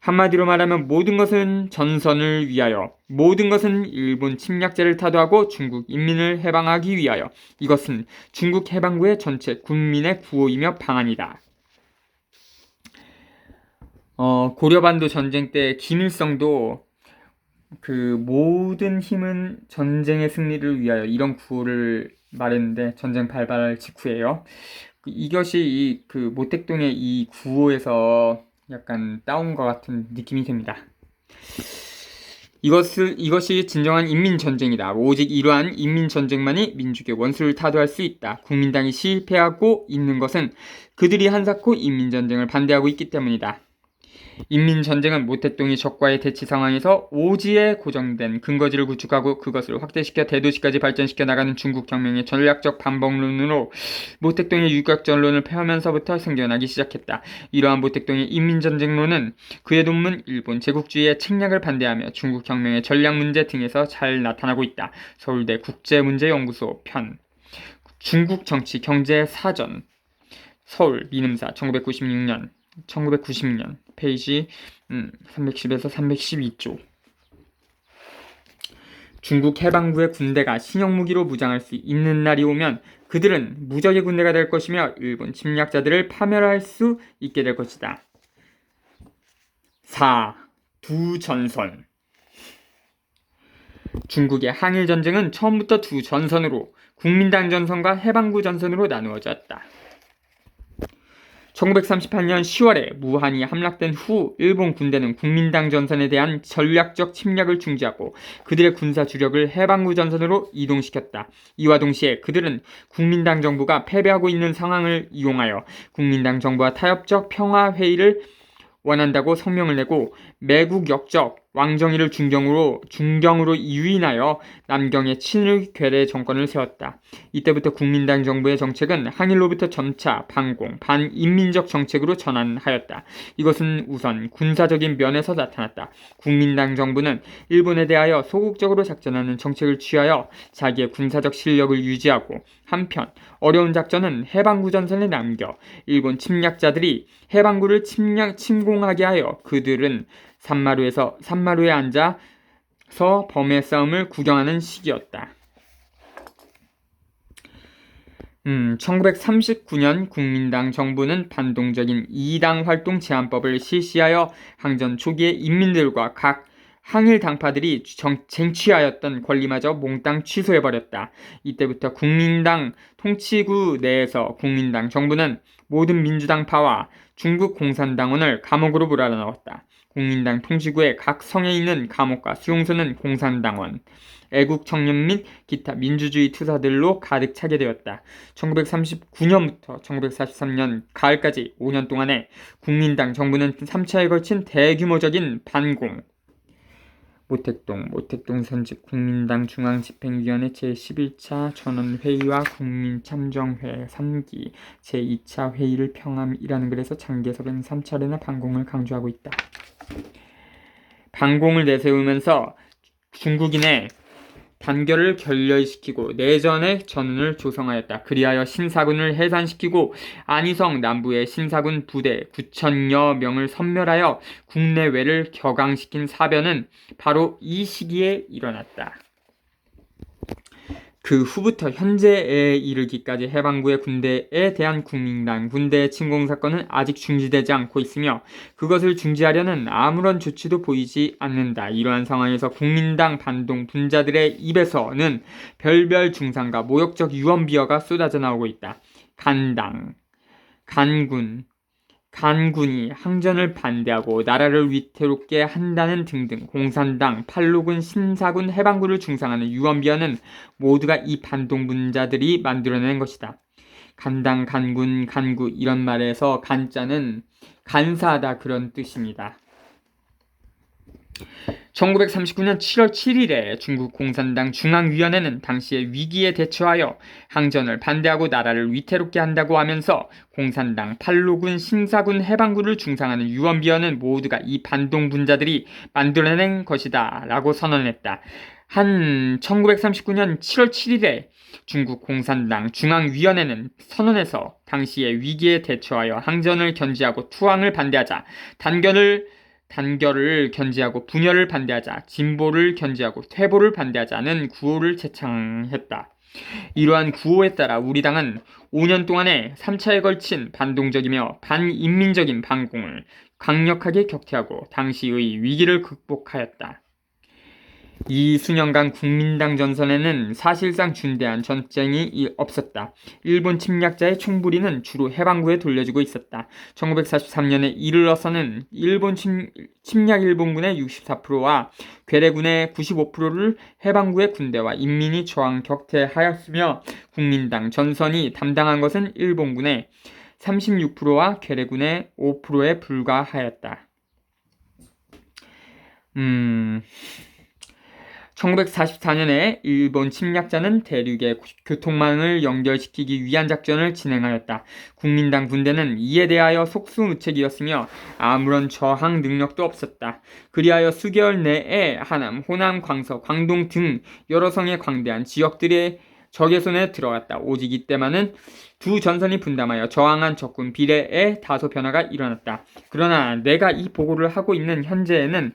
한마디로 말하면 모든 것은 전선을 위하여, 모든 것은 일본 침략자를 타도하고 중국 인민을 해방하기 위하여, 이것은 중국 해방구의 전체 국민의 구호이며 방안이다. 고려반도 전쟁 때 김일성도 모든 힘은 전쟁의 승리를 위하여 이런 구호를 말했는데 전쟁 발발 직후에요. 이것이 모택동의 이 구호에서 약간 따온 것 같은 느낌이 듭니다. 이것이 진정한 인민전쟁이다. 오직 이러한 인민전쟁만이 민족의 원수를 타도할 수 있다. 국민당이 실패하고 있는 것은 그들이 한사코 인민전쟁을 반대하고 있기 때문이다. 인민전쟁은 모택동이 적과의 대치 상황에서 오지에 고정된 근거지를 구축하고 그것을 확대시켜 대도시까지 발전시켜 나가는 중국 혁명의 전략적 반복론으로 모택동의 유격전론을 펴면서부터 생겨나기 시작했다. 이러한 모택동의 인민전쟁론은 그의 논문 일본 제국주의의 책략을 반대하며 중국 혁명의 전략 문제 등에서 잘 나타나고 있다. 서울대 국제문제연구소 편 중국 정치 경제 사전 서울 민음사 1990년 페이지 310에서 312쪽. 중국 해방구의 군대가 신형무기로 무장할 수 있는 날이 오면 그들은 무적의 군대가 될 것이며 일본 침략자들을 파멸할 수 있게 될 것이다. 4. 두 전선. 중국의 항일전쟁은 처음부터 두 전선으로 국민당 전선과 해방구 전선으로 나누어졌다. 1938년 10월에 무한이 함락된 후 일본 군대는 국민당 전선에 대한 전략적 침략을 중지하고 그들의 군사 주력을 해방구 전선으로 이동시켰다. 이와 동시에 그들은 국민당 정부가 패배하고 있는 상황을 이용하여 국민당 정부와 타협적 평화회의를 원한다고 성명을 내고 매국 역적 왕정이를 중경으로 유인하여 남경의 친일 괴뢰 정권을 세웠다. 이때부터 국민당 정부의 정책은 항일로부터 점차 반공, 반인민적 정책으로 전환하였다. 이것은 우선 군사적인 면에서 나타났다. 국민당 정부는 일본에 대하여 소극적으로 작전하는 정책을 취하여 자기의 군사적 실력을 유지하고 한편 어려운 작전은 해방구 전선에 남겨 일본 침략자들이 해방구를 침공하게 하여 그들은 산마루에 앉아서 범의 싸움을 구경하는 시기였다. 1939년 국민당 정부는 반동적인 이당 활동 제한법을 실시하여 항전 초기에 인민들과 각 항일 당파들이 쟁취하였던 권리마저 몽땅 취소해버렸다. 이때부터 국민당 통치구 내에서 국민당 정부는 모든 민주당파와 중국 공산당원을 감옥으로 몰아넣었다. 국민당 통치구의 각 성에 있는 감옥과 수용소는 공산당원, 애국 청년 및 기타 민주주의 투사들로 가득 차게 되었다. 1939년부터 1943년 가을까지 5년 동안에 국민당 정부는 3차에 걸친 대규모적인 반공, 모택동 선집 국민당 중앙집행위원회 제11차 전원회의와 국민참정회 3기 제2차 회의를 평함이라는 글에서 장개석은 3차례나 반공을 강조하고 있다. 반공을 내세우면서 중국인의 단결을 결렬시키고 내전의 전운을 조성하였다. 그리하여 신사군을 해산시키고 안희성 남부의 신사군 부대 9,000여 명을 섬멸하여 국내외를 격앙시킨 사변은 바로 이 시기에 일어났다. 그 후부터 현재에 이르기까지 해방구의 군대에 대한 국민당 군대 침공 사건은 아직 중지되지 않고 있으며 그것을 중지하려는 아무런 조치도 보이지 않는다. 이러한 상황에서 국민당 반동 분자들의 입에서는 별별 중상과 모욕적 유언비어가 쏟아져 나오고 있다. 간당, 간군, 간군이 항전을 반대하고 나라를 위태롭게 한다는 등등 공산당, 팔로군, 신사군, 해방군을 중상하는 유언비어는 모두가 이 반동분자들이 만들어낸 것이다. 간당, 간군, 간구 이런 말에서 간자는 간사하다 그런 뜻입니다. 1939년 7월 7일에 중국 공산당 중앙위원회는 당시의 위기에 대처하여 항전을 반대하고 나라를 위태롭게 한다고 하면서 공산당, 팔로군, 신사군, 해방군을 중상하는 유언비어는 모두가 이 반동분자들이 만들어낸 것이다 라고 선언했다. 1939년 7월 7일에 중국 공산당 중앙위원회는 선언에서 당시의 위기에 대처하여 항전을 견지하고 투항을 반대하자, 단결을 견지하고 분열을 반대하자, 진보를 견지하고 퇴보를 반대하자는 구호를 제창했다. 이러한 구호에 따라 우리 당은 5년 동안의 3차에 걸친 반동적이며 반인민적인 반공을 강력하게 격퇴하고 당시의 위기를 극복하였다. 이 수년간 국민당 전선에는 사실상 중대한 전쟁이 없었다. 일본 침략자의 총부리는 주로 해방구에 돌려지고 있었다. 1943년에 이르러서는 침략 일본군의 64%와 괴뢰군의 95%를 해방구의 군대와 인민이 저항 격퇴하였으며 국민당 전선이 담당한 것은 일본군의 36%와 괴뢰군의 5%에 불과하였다. 1944년에 일본 침략자는 대륙의 교통망을 연결시키기 위한 작전을 진행하였다. 국민당 군대는 이에 대하여 속수무책이었으며 아무런 저항 능력도 없었다. 그리하여 수개월 내에 하남, 호남, 광서, 광동 등 여러 성의 광대한 지역들의 적의 손에 들어갔다. 오직 이때만은 두 전선이 분담하여 저항한 적군 비례에 다소 변화가 일어났다. 그러나 내가 이 보고를 하고 있는 현재에는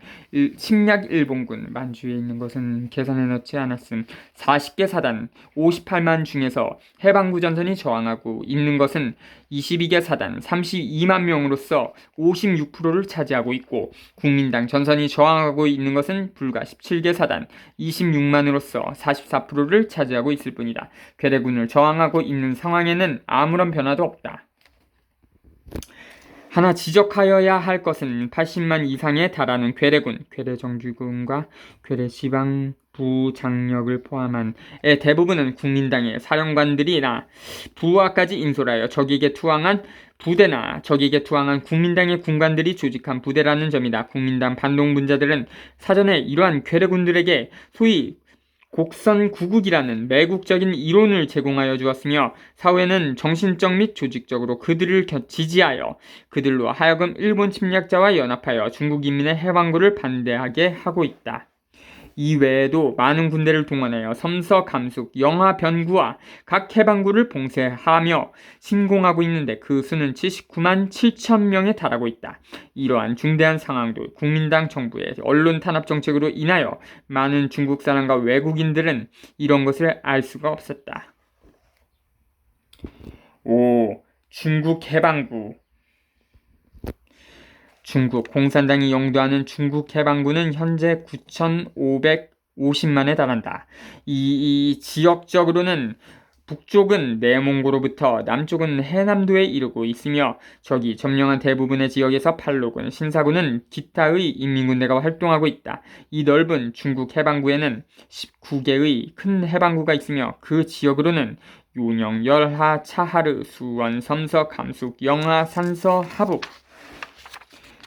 침략 일본군, 만주에 있는 것은 계산해 넣지 않았음, 40개 사단 58만 중에서 해방구 전선이 저항하고 있는 것은 22개 사단 32만 명으로서 56%를 차지하고 있고, 국민당 전선이 저항하고 있는 것은 불과 17개 사단 26만으로서 44%를 차지하고 있을 뿐이다. 괴뢰군을 저항하고 있는 상황에는 아무런 변화도 없다. 하나 지적하여야 할 것은 80만 이상에 달하는 괴뢰군, 괴뢰정규군과 괴뢰지방부장력을 포함한 대부분은 국민당의 사령관들이나 부하까지 인솔하여 적에게 투항한 부대나 적에게 투항한 국민당의 군관들이 조직한 부대라는 점이다. 국민당 반동분자들은 사전에 이러한 괴뢰군들에게 소위 곡선구국이라는 매국적인 이론을 제공하여 주었으며 사후에는 정신적 및 조직적으로 그들을 지지하여 그들로 하여금 일본 침략자와 연합하여 중국 인민의 해방구를 반대하게 하고 있다. 이외에도 많은 군대를 동원하여 섬서, 감숙, 영하, 변구와 각 해방구를 봉쇄하며 침공하고 있는데 그 수는 79만 7천 명에 달하고 있다. 이러한 중대한 상황도 국민당 정부의 언론 탄압 정책으로 인하여 많은 중국 사람과 외국인들은 이런 것을 알 수가 없었다. 5. 중국 해방구. 중국 공산당이 영도하는 중국 해방군은 현재 9,550만에 달한다. 이 지역적으로는 북쪽은 내몽고로부터 남쪽은 해남도에 이르고 있으며 저기 점령한 대부분의 지역에서 팔로군, 신사군은 기타의 인민군대가 활동하고 있다. 이 넓은 중국 해방구에는 19개의 큰 해방구가 있으며 그 지역으로는 요령, 열하, 차하르, 수원, 섬서, 감숙, 영하, 산서, 하북,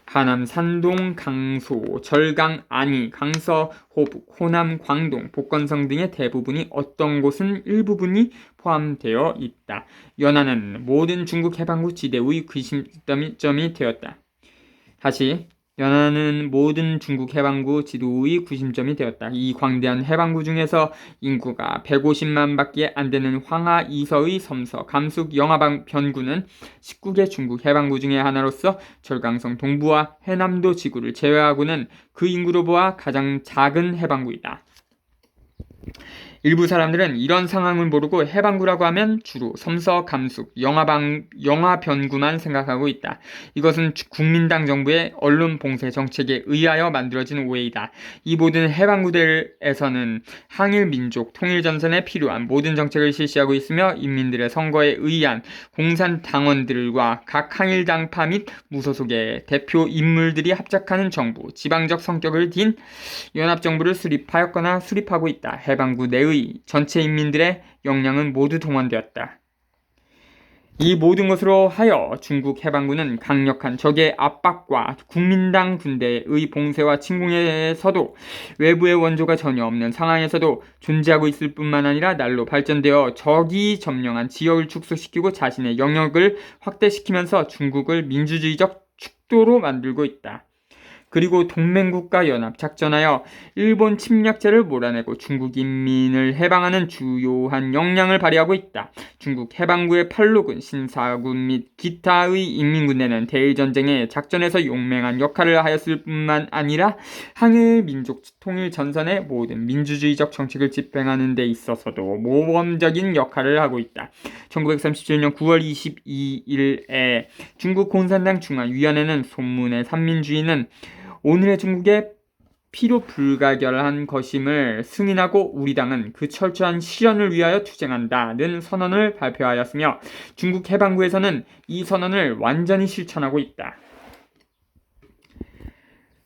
하남, 산동, 강소, 절강, 안희, 강서, 호북, 호남, 광동, 복건성 등의 대부분이 어떤 곳은 일부분이 포함되어 있다. 연안은 모든 중국 해방구 지대의 구심점이 되었다. 다시 연안은 모든 중국 해방구 지도의 구심점이 되었다. 이 광대한 해방구 중에서 인구가 150만 밖에 안 되는 황하, 이서의 섬서, 감숙, 영하 변구는 19개 중국 해방구 중의 하나로서 절강성 동부와 해남도 지구를 제외하고는 그 인구로 보아 가장 작은 해방구이다. 일부 사람들은 이런 상황을 모르고 해방구라고 하면 주로 섬서 감숙, 영화 변구만 생각하고 있다. 이것은 국민당 정부의 언론 봉쇄 정책에 의하여 만들어진 오해이다. 이 모든 해방구들에서는 항일 민족 통일 전선에 필요한 모든 정책을 실시하고 있으며 인민들의 선거에 의한 공산당원들과 각 항일당파 및 무소속의 대표 인물들이 합작하는 정부, 지방적 성격을 띤 연합정부를 수립하였거나 수립하고 있다. 해방구 내의 전체 인민들의 역량은 모두 동원되었다. 이 모든 것으로 하여 중국 해방군은 강력한 적의 압박과 국민당 군대의 봉쇄와 침공에서도 외부의 원조가 전혀 없는 상황에서도 존재하고 있을 뿐만 아니라 날로 발전되어 적이 점령한 지역을 축소시키고 자신의 영역을 확대시키면서 중국을 민주주의적 축도로 만들고 있다. 그리고 동맹국가 연합 작전하여 일본 침략자를 몰아내고 중국 인민을 해방하는 주요한 역량을 발휘하고 있다. 중국 해방구의 팔로군, 신사군 및 기타의 인민군대는 대일전쟁의 작전에서 용맹한 역할을 하였을 뿐만 아니라 항일 민족 통일 전선의 모든 민주주의적 정책을 집행하는 데 있어서도 모범적인 역할을 하고 있다. 1937년 9월 22일에 중국 공산당 중앙위원회는 손문의 삼민주의는 오늘의 중국의 필요 불가결한 것임을 승인하고 우리 당은 그 철저한 실현을 위하여 투쟁한다는 선언을 발표하였으며 중국 해방구에서는 이 선언을 완전히 실천하고 있다.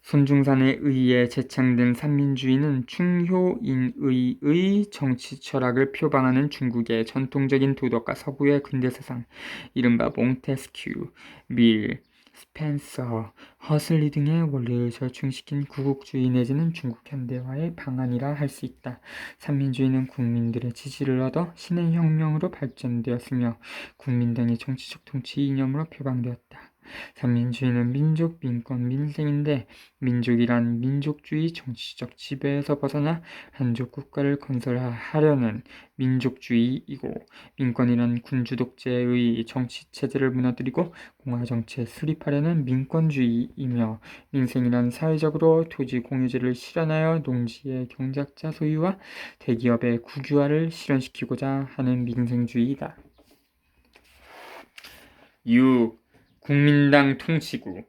손중산에 의해 제창된 삼민주의는 충효인의의 정치 철학을 표방하는 중국의 전통적인 도덕과 서구의 근대사상, 이른바 몽테스큐, 밀, 스펜서, 허슬리 등의 원리를 절충시킨 구국주의 내지는 중국 현대화의 방안이라 할 수 있다. 삼민주의는 국민들의 지지를 얻어 신의 혁명으로 발전되었으며 국민당의 정치적 통치 이념으로 표방되었다. 삼민주의는 민족, 민권, 민생인데 민족이란 민족주의 정치적 지배에서 벗어나 한족 국가를 건설하려는 민족주의이고 민권이란 군주 독재의 정치체제를 무너뜨리고 공화정치에 수립하려는 민권주의이며 민생이란 사회적으로 토지 공유제를 실현하여 농지의 경작자 소유와 대기업의 국유화를 실현시키고자 하는 민생주의이다. 6. 국민당 통치구.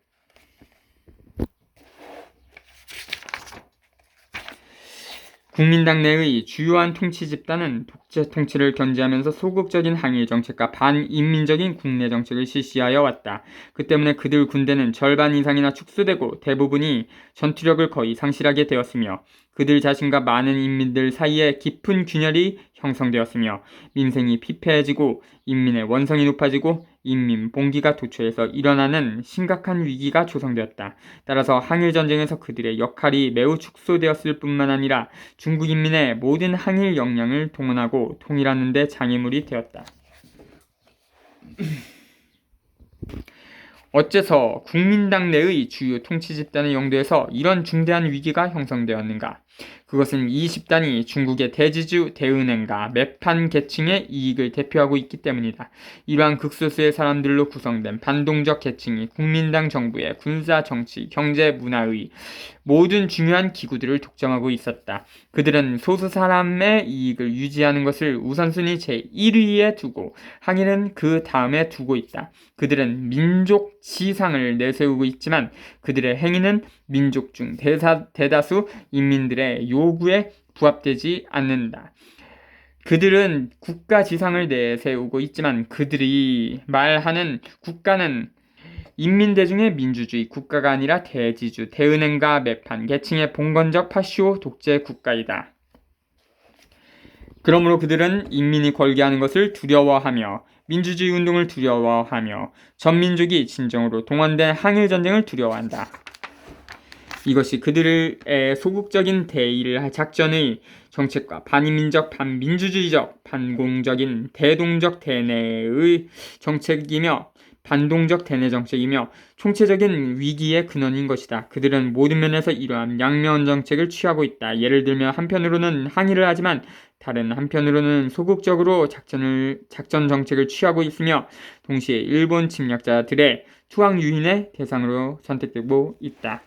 국민당 내의 주요한 통치 집단은 독재 통치를 견제하면서 소극적인 항일 정책과 반인민적인 국내 정책을 실시하여 왔다. 그 때문에 그들 군대는 절반 이상이나 축소되고 대부분이 전투력을 거의 상실하게 되었으며 그들 자신과 많은 인민들 사이에 깊은 균열이 형성되었으며 민생이 피폐해지고 인민의 원성이 높아지고 인민 봉기가 도처에서 일어나는 심각한 위기가 조성되었다. 따라서 항일전쟁에서 그들의 역할이 매우 축소되었을 뿐만 아니라 중국 인민의 모든 항일 역량을 동원하고 통일하는 데 장애물이 되었다. 어째서 국민당 내의 주요 통치 집단의 영도에서 이런 중대한 위기가 형성되었는가? 그것은 이 집단이 중국의 대지주 대은행과 매판 계층의 이익을 대표하고 있기 때문이다. 이러한 극소수의 사람들로 구성된 반동적 계층이 국민당 정부의 군사, 정치, 경제, 문화의 모든 중요한 기구들을 독점하고 있었다. 그들은 소수 사람의 이익을 유지하는 것을 우선순위 제1위에 두고 항일은 그 다음에 두고 있다. 그들은 민족 지상을 내세우고 있지만 그들의 행위는 민족 중 대다수 인민들의 요구에 부합되지 않는다. 그들은 국가 지상을 내세우고 있지만 그들이 말하는 국가는 인민대중의 민주주의 국가가 아니라 대지주, 대은행과 매판, 계층의 봉건적 파쇼 독재 국가이다. 그러므로 그들은 인민이 걸게 하는 것을 두려워하며 민주주의 운동을 두려워하며 전민족이 진정으로 동원된 항일전쟁을 두려워한다. 이것이 그들의 소극적인 대일 작전의 정책과 반인민적, 반민주주의적, 반공적인 대동적 대내의 정책이며 반동적 대내 정책이며 총체적인 위기의 근원인 것이다. 그들은 모든 면에서 이러한 양면 정책을 취하고 있다. 예를 들면 한편으로는 항의를 하지만 다른 한편으로는 소극적으로 작전 정책을 취하고 있으며 동시에 일본 침략자들의 투항 유인의 대상으로 선택되고 있다.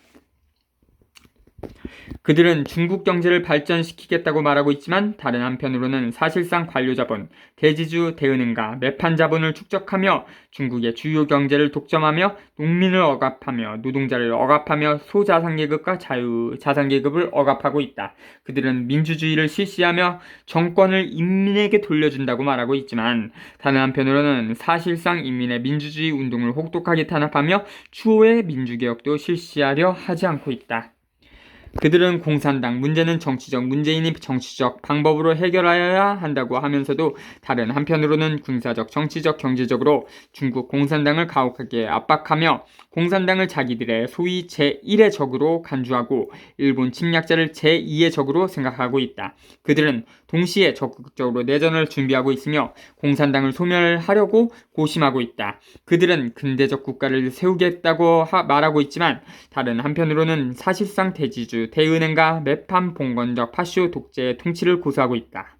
그들은 중국 경제를 발전시키겠다고 말하고 있지만 다른 한편으로는 사실상 관료자본, 대지주 대은행가 매판자본을 축적하며 중국의 주요 경제를 독점하며 농민을 억압하며 노동자를 억압하며 소자산계급과 자산계급을 억압하고 있다. 그들은 민주주의를 실시하며 정권을 인민에게 돌려준다고 말하고 있지만 다른 한편으로는 사실상 인민의 민주주의 운동을 혹독하게 탄압하며 추호의 민주개혁도 실시하려 하지 않고 있다. 그들은 공산당 문제는 정치적 문제이니 정치적 방법으로 해결하여야 한다고 하면서도 다른 한편으로는 군사적, 정치적, 경제적으로 중국 공산당을 가혹하게 압박하며 공산당을 자기들의 소위 제1의 적으로 간주하고 일본 침략자를 제2의 적으로 생각하고 있다. 그들은 동시에 적극적으로 내전을 준비하고 있으며 공산당을 소멸하려고 고심하고 있다. 그들은 근대적 국가를 세우겠다고 말하고 있지만 다른 한편으로는 사실상 대지주, 대은행과 매판 봉건적 파쇼 독재의 통치를 고수하고 있다.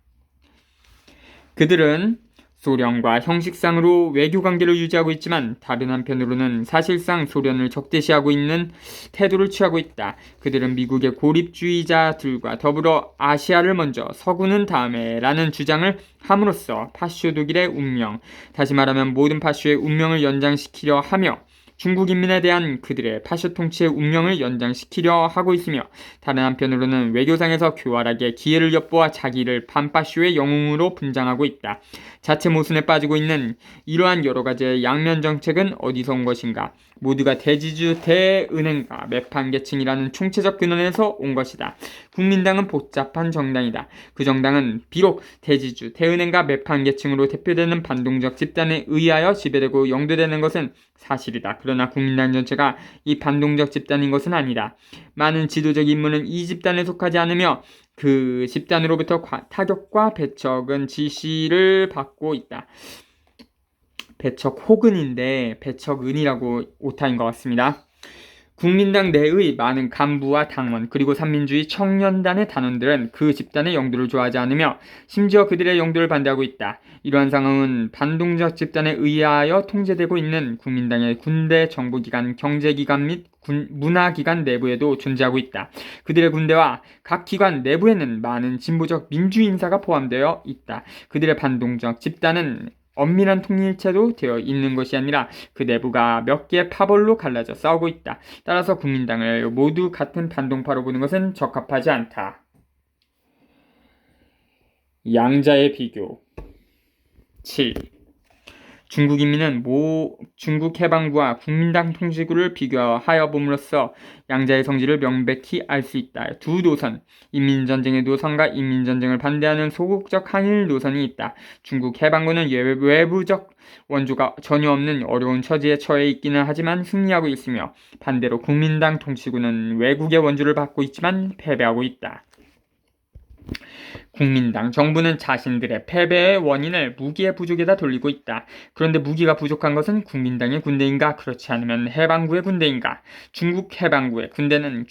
그들은 소련과 형식상으로 외교관계를 유지하고 있지만 다른 한편으로는 사실상 소련을 적대시하고 있는 태도를 취하고 있다. 그들은 미국의 고립주의자들과 더불어 아시아를 먼저 서구는 다음에 라는 주장을 함으로써 파쇼 독일의 운명, 다시 말하면 모든 파쇼의 운명을 연장시키려 하며 중국 인민에 대한 그들의 파쇼 통치의 운명을 연장시키려 하고 있으며 다른 한편으로는 외교상에서 교활하게 기회를 엿보아 자기를 반파쇼의 영웅으로 분장하고 있다. 자체 모순에 빠지고 있는 이러한 여러 가지의 양면 정책은 어디서 온 것인가? 모두가 대지주, 대은행가, 매판계층이라는 총체적 근원에서 온 것이다. 국민당은 복잡한 정당이다. 그 정당은 비록 대지주, 대은행가, 매판계층으로 대표되는 반동적 집단에 의하여 지배되고 영도되는 것은 사실이다. 그러나 국민당 전체가 이 반동적 집단인 것은 아니다. 많은 지도적 인물은 이 집단에 속하지 않으며 그 집단으로부터 타격과 배척은 지시를 받고 있다. 배척 혹은인데 배척은이라고 오타인 것 같습니다. 국민당 내의 많은 간부와 당원 그리고 삼민주의 청년단의 단원들은 그 집단의 영도를 좋아하지 않으며 심지어 그들의 영도를 반대하고 있다. 이러한 상황은 반동적 집단에 의하여 통제되고 있는 국민당의 군대, 정보기관, 경제기관 및 문화기관 내부에도 존재하고 있다. 그들의 군대와 각 기관 내부에는 많은 진보적 민주인사가 포함되어 있다. 그들의 반동적 집단은 엄밀한 통일체도 되어 있는 것이 아니라 그 내부가 몇 개의 파벌로 갈라져 싸우고 있다. 따라서 국민당을 모두 같은 반동파로 보는 것은 적합하지 않다. 양자의 비교 7. 중국 인민은 중국 해방구와 국민당 통치구를 비교하여 봄으로써 양자의 성질을 명백히 알 수 있다. 두 노선, 인민전쟁의 노선과 인민전쟁을 반대하는 소극적 한일 노선이 있다. 중국 해방구는 외부적 원조가 전혀 없는 어려운 처지에 처해 있기는 하지만 승리하고 있으며 반대로 국민당 통치구는 외국의 원조를 받고 있지만 패배하고 있다. 국민당 정부는 자신들의 패배의 원인을 무기의 부족에다 돌리고 있다. 그런데 무기가 부족한 것은 국민당의 군대인가? 그렇지 않으면 해방구의 군대인가? 중국 해방구의 군대는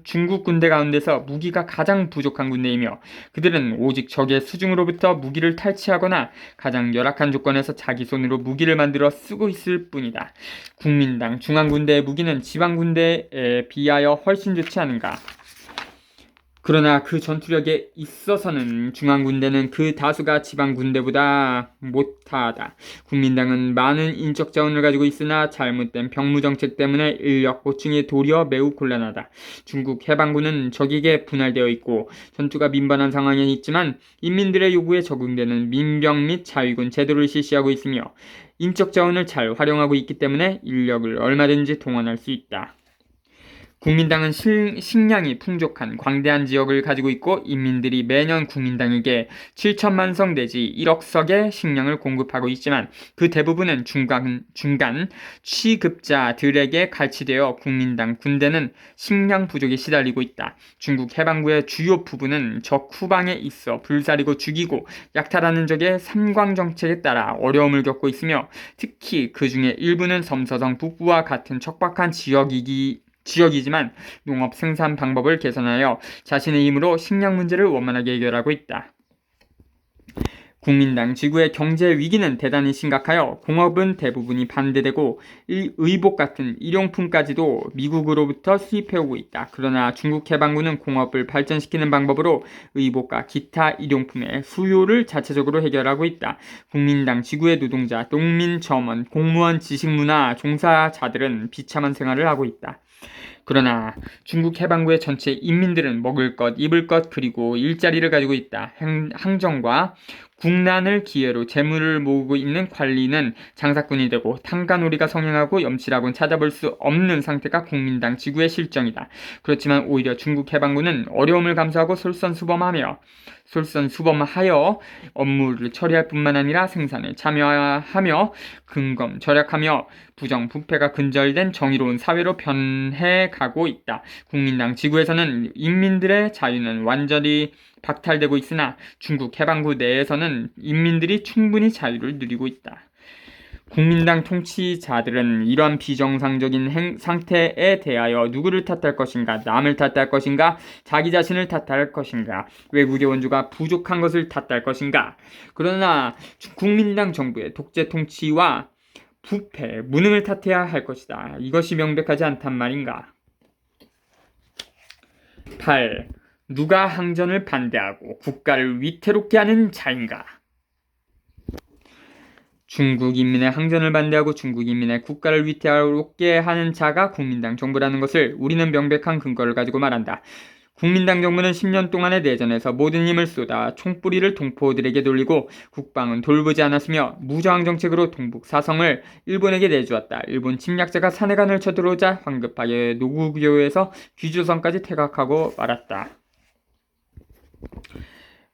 중국 군대 가운데서 무기가 가장 부족한 군대이며 그들은 오직 적의 수중으로부터 무기를 탈취하거나 가장 열악한 조건에서 자기 손으로 무기를 만들어 쓰고 있을 뿐이다. 국민당 중앙군대의 무기는 지방군대에 비하여 훨씬 좋지 않은가? 그러나 그 전투력에 있어서는 중앙군대는 그 다수가 지방군대보다 못하다. 국민당은 많은 인적 자원을 가지고 있으나 잘못된 병무정책 때문에 인력 보충이 도리어 매우 곤란하다. 중국 해방군은 적에게 분할되어 있고 전투가 민반한 상황에 있지만 인민들의 요구에 적응되는 민병 및 자위군 제도를 실시하고 있으며 인적 자원을 잘 활용하고 있기 때문에 인력을 얼마든지 동원할 수 있다. 국민당은 식량이 풍족한 광대한 지역을 가지고 있고 인민들이 매년 국민당에게 7천만 석 내지 1억 석의 식량을 공급하고 있지만 그 대부분은 중간 취급자들에게 갈취되어 국민당 군대는 식량 부족에 시달리고 있다. 중국 해방구의 주요 부분은 적 후방에 있어 불사르고 죽이고 약탈하는 적의 삼광정책에 따라 어려움을 겪고 있으며 특히 그 중에 일부는 섬서성 북부와 같은 척박한 지역이지만 농업 생산 방법을 개선하여 자신의 힘으로 식량 문제를 원만하게 해결하고 있다. 국민당 지구의 경제 위기는 대단히 심각하여 공업은 대부분이 반대되고 의복 같은 일용품까지도 미국으로부터 수입해오고 있다. 그러나 중국 해방군은 공업을 발전시키는 방법으로 의복과 기타 일용품의 수요를 자체적으로 해결하고 있다. 국민당 지구의 노동자, 농민, 점원, 공무원, 지식문화 종사자들은 비참한 생활을 하고 있다. 그러나 중국 해방구의 전체 인민들은 먹을 것, 입을 것, 그리고 일자리를 가지고 있다. 항정과 국난을 기회로 재물을 모으고 있는 관리는 장사꾼이 되고 탕가놀이가 성행하고 염치라고는 찾아볼 수 없는 상태가 국민당 지구의 실정이다. 그렇지만 오히려 중국 해방군은 어려움을 감수하고 솔선수범하여 업무를 처리할 뿐만 아니라 생산에 참여하며 근검 절약하며 부정부패가 근절된 정의로운 사회로 변해가고 있다. 국민당 지구에서는 인민들의 자유는 완전히 박탈되고 있으나 중국 해방구 내에서는 인민들이 충분히 자유를 누리고 있다. 국민당 통치자들은 이러한 비정상적인 상태에 대하여 누구를 탓할 것인가, 남을 탓할 것인가, 자기 자신을 탓할 것인가, 외국의 원조가 부족한 것을 탓할 것인가. 그러나 국민당 정부의 독재 통치와 부패, 무능을 탓해야 할 것이다. 이것이 명백하지 않단 말인가. 8. 누가 항전을 반대하고 국가를 위태롭게 하는 자인가? 중국 인민의 항전을 반대하고 중국 인민의 국가를 위태롭게 하는 자가 국민당 정부라는 것을 우리는 명백한 근거를 가지고 말한다. 국민당 정부는 10년 동안의 내전에서 모든 힘을 쏟아 총뿌리를 동포들에게 돌리고 국방은 돌보지 않았으며 무저항 정책으로 동북 사성을 일본에게 내주었다. 일본 침략자가 산해관을 쳐들어오자 황급하게 노구교에서 귀주성까지 퇴각하고 말았다.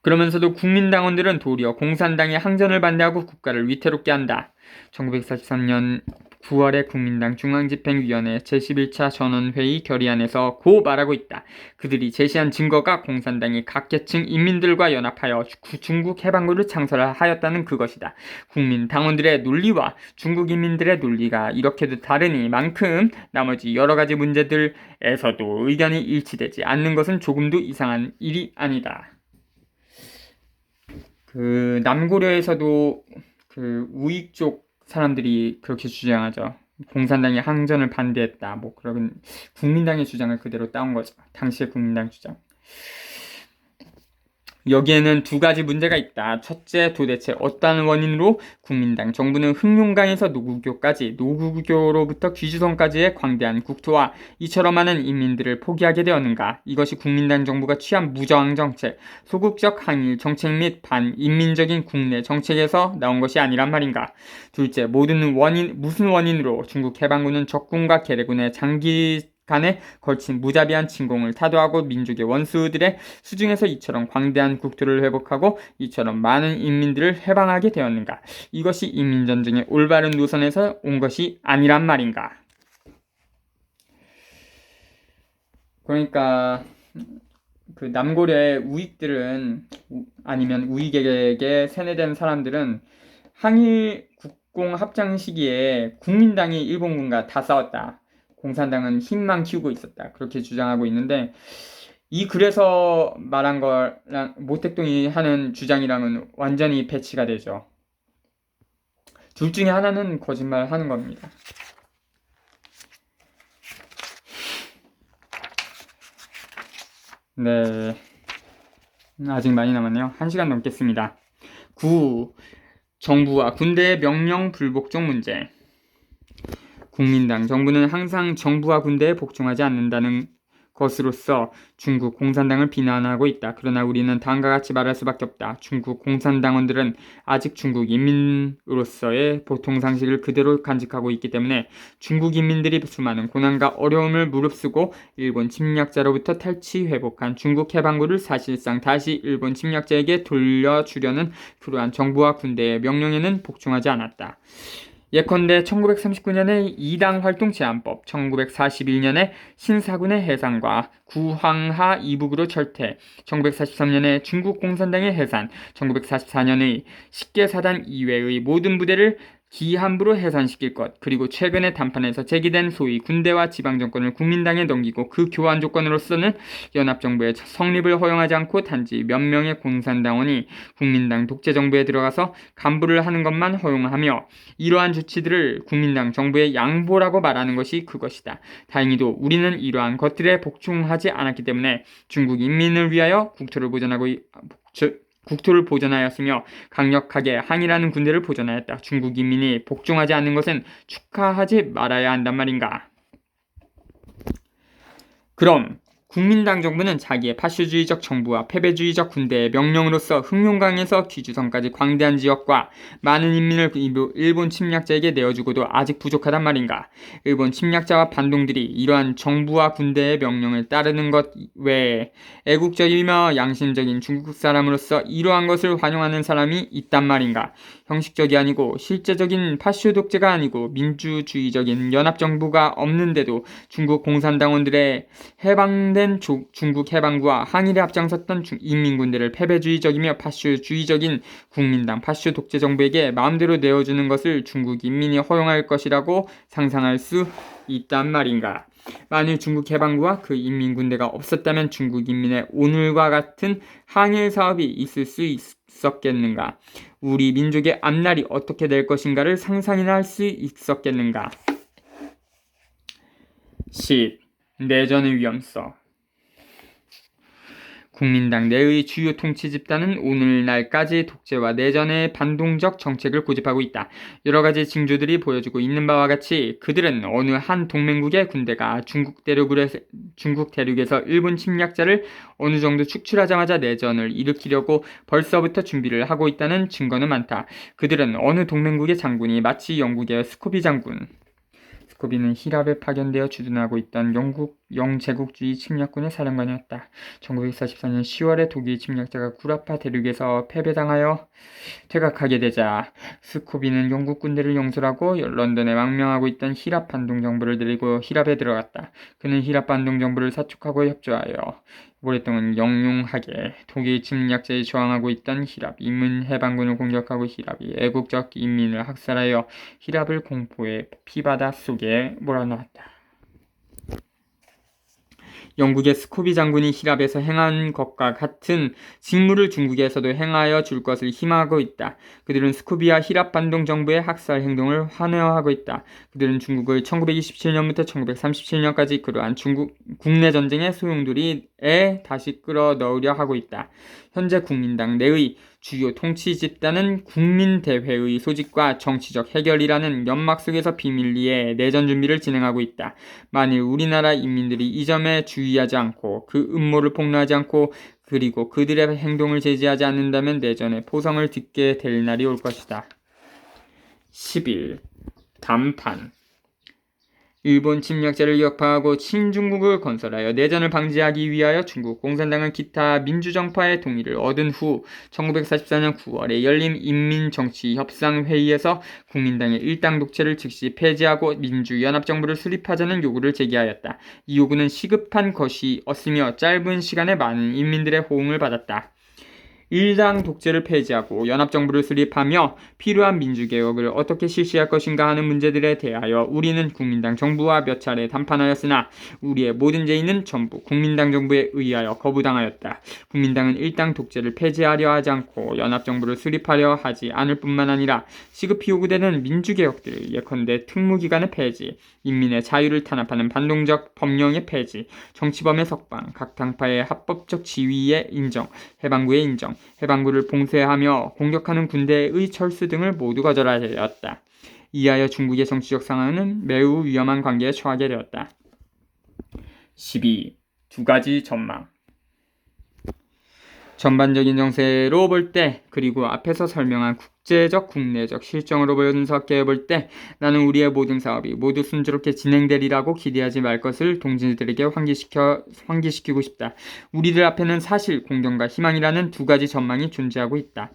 그러면서도 국민당원들은 도리어 공산당의 항전을 반대하고 국가를 위태롭게 한다. 1943년 9월에 국민당 중앙집행위원회 제11차 전원회의 결의안에서 고 말하고 있다. 그들이 제시한 증거가 공산당이 각계층 인민들과 연합하여 중국 해방구를 창설하였다는 그것이다. 국민당원들의 논리와 중국 인민들의 논리가 이렇게도 다르니만큼 나머지 여러 가지 문제들에서도 의견이 일치되지 않는 것은 조금도 이상한 일이 아니다. 남고려에서도 우익 쪽 사람들이 그렇게 주장하죠. 공산당이 항전을 반대했다. 그런 국민당의 주장을 그대로 따온 거죠. 당시의 국민당 주장. 여기에는 두 가지 문제가 있다. 첫째, 도대체 어떠한 원인으로 국민당 정부는 흑룡강에서 노구교까지, 노구교로부터 귀주성까지의 광대한 국토와 이처럼 많은 인민들을 포기하게 되었는가? 이것이 국민당 정부가 취한 무저항 정책, 소극적 항일 정책 및 반인민적인 국내 정책에서 나온 것이 아니란 말인가? 둘째, 무슨 원인으로 중국 해방군은 적군과 계례군의 장기간에 걸친 무자비한 침공을 타도하고 민족의 원수들의 수중에서 이처럼 광대한 국토를 회복하고 이처럼 많은 인민들을 해방하게 되었는가? 이것이 인민전쟁의 올바른 노선에서 온 것이 아니란 말인가? 그러니까 남고려의 우익들은 아니면 우익에게 세뇌된 사람들은 항일 국공 합작 시기에 국민당이 일본군과 다 싸웠다. 공산당은 힘만 키우고 있었다. 그렇게 주장하고 있는데 이 글에서 말한 거랑 모택동이 하는 주장이랑은 완전히 배치가 되죠. 둘 중에 하나는 거짓말 하는 겁니다. 네, 아직 많이 남았네요. 1시간 넘겠습니다. 9. 정부와 군대의 명령 불복종 문제. 국민당 정부는 항상 정부와 군대에 복종하지 않는다는 것으로서 중국 공산당을 비난하고 있다. 그러나 우리는 다음과 같이 말할 수밖에 없다. 중국 공산당원들은 아직 중국 인민으로서의 보통상식을 그대로 간직하고 있기 때문에 중국 인민들이 수많은 고난과 어려움을 무릅쓰고 일본 침략자로부터 탈취 회복한 중국 해방구를 사실상 다시 일본 침략자에게 돌려주려는 그러한 정부와 군대의 명령에는 복종하지 않았다. 예컨대 1939년의 이당활동 제한법, 1941년에 신사군의 해산과 구황하 이북으로 철퇴, 1943년에 중국 공산당의 해산, 1944년의 식계사단 이외의 모든 부대를 기함부로 해산시킬 것, 그리고 최근의 담판에서 제기된 소위 군대와 지방정권을 국민당에 넘기고 그 교환 조건으로서는 연합정부의 성립을 허용하지 않고 단지 몇 명의 공산당원이 국민당 독재정부에 들어가서 간부를 하는 것만 허용하며 이러한 조치들을 국민당 정부의 양보라고 말하는 것이 그것이다. 다행히도 우리는 이러한 것들에 복종하지 않았기 때문에 중국 인민을 위하여 국토를 보존하였으며 강력하게 항일하는 군대를 보존하였다. 중국 인민이 복종하지 않는 것은 축하하지 말아야 한단 말인가. 그럼 국민당 정부는 자기의 파쇼주의적 정부와 패배주의적 군대의 명령으로서 흑룡강에서 귀주성까지 광대한 지역과 많은 인민을 일본 침략자에게 내어주고도 아직 부족하단 말인가. 일본 침략자와 반동들이 이러한 정부와 군대의 명령을 따르는 것 외에 애국적이며 양심적인 중국 사람으로서 이러한 것을 환영하는 사람이 있단 말인가. 형식적이 아니고 실제적인 파쇼 독재가 아니고 민주주의적인 연합정부가 없는데도 중국 공산당원들의 해방된 중국 해방구와 항일에 앞장섰던 인민군대를 패배주의적이며 파쇼주의적인 국민당 파쇼 독재 정부에게 마음대로 내어주는 것을 중국 인민이 허용할 것이라고 상상할 수 있단 말인가. 만일 중국 해방구와 그 인민군대가 없었다면 중국 인민의 오늘과 같은 항일 사업이 있을 수 있었겠는가? 우리 민족의 앞날이 어떻게 될 것인가를 상상이나 할 수 있었겠는가? 10. 내전의 위험성. 국민당 내의 주요 통치 집단은 오늘날까지 독재와 내전의 반동적 정책을 고집하고 있다. 여러 가지 징조들이 보여주고 있는 바와 같이 그들은 어느 한 동맹국의 군대가 중국 대륙에서 일본 침략자를 어느 정도 축출하자마자 내전을 일으키려고 벌써부터 준비를 하고 있다는 증거는 많다. 그들은 어느 동맹국의 장군이 마치 영국의 스코비 장군, 스코비는 히랍에 파견되어 주둔하고 있던 영국 영제국주의 침략군의 사령관이었다. 1944년 10월에 독일 침략자가 구라파 대륙에서 패배당하여 퇴각하게 되자 스코비는 영국 군대를 영술하고 런던에 망명하고 있던 히랍 반동 정부를 데리고 히랍에 들어갔다. 그는 히랍 반동 정부를 사축하고 협조하여 오랫동안 영용하게 독일 침략자에 저항하고 있던 히랍 인민 해방군을 공격하고 히랍이 애국적 인민을 학살하여 히랍을 공포의 피바다 속에 몰아넣었다. 영국의 스코비 장군이 히랍에서 행한 것과 같은 직무를 중국에서도 행하여 줄 것을 희망하고 있다. 그들은 스코비와 히랍 반동 정부의 학살 행동을 환호하고 있다. 그들은 중국을 1927년부터 1937년까지 그러한 중국 국내 전쟁의 소용돌이에 다시 끌어넣으려 하고 있다. 현재 국민당 내의 주요 통치 집단은 국민대회의 소집과 정치적 해결이라는 연막 속에서 비밀리에 내전 준비를 진행하고 있다. 만일 우리나라 인민들이 이 점에 주의하지 않고 그 음모를 폭로하지 않고 그리고 그들의 행동을 제지하지 않는다면 내전의 포성을 듣게 될 날이 올 것이다. 10일 담판. 일본 침략자를 격파하고 친중국을 건설하여 내전을 방지하기 위하여 중국 공산당은 기타 민주정파의 동의를 얻은 후 1944년 9월에 열린 인민정치협상회의에서 국민당의 일당 독재를 즉시 폐지하고 민주연합정부를 수립하자는 요구를 제기하였다. 이 요구는 시급한 것이었으며 짧은 시간에 많은 인민들의 호응을 받았다. 일당 독재를 폐지하고 연합정부를 수립하며 필요한 민주개혁을 어떻게 실시할 것인가 하는 문제들에 대하여 우리는 국민당 정부와 몇 차례 담판하였으나 우리의 모든 제의는 전부 국민당 정부에 의하여 거부당하였다. 국민당은 일당 독재를 폐지하려 하지 않고 연합정부를 수립하려 하지 않을 뿐만 아니라 시급히 요구되는 민주개혁들 예컨대 특무기관의 폐지, 인민의 자유를 탄압하는 반동적 법령의 폐지, 정치범의 석방, 각 당파의 합법적 지위의 인정, 해방구의 인정, 해방구를 봉쇄하며 공격하는 군대의 철수 등을 모두 거절하였다. 이하여 중국의 정치적 상황은 매우 위험한 관계에 처하게 되었다. 12. 두 가지 전망. 전반적인 정세로 볼 때 그리고 앞에서 설명한 국제적 국내적 실정으로 분석해 볼 때 나는 우리의 모든 사업이 모두 순조롭게 진행되리라고 기대하지 말 것을 동지들에게 환기시키고 싶다. 우리들 앞에는 사실, 공경과 희망이라는 두 가지 전망이 존재하고 있다.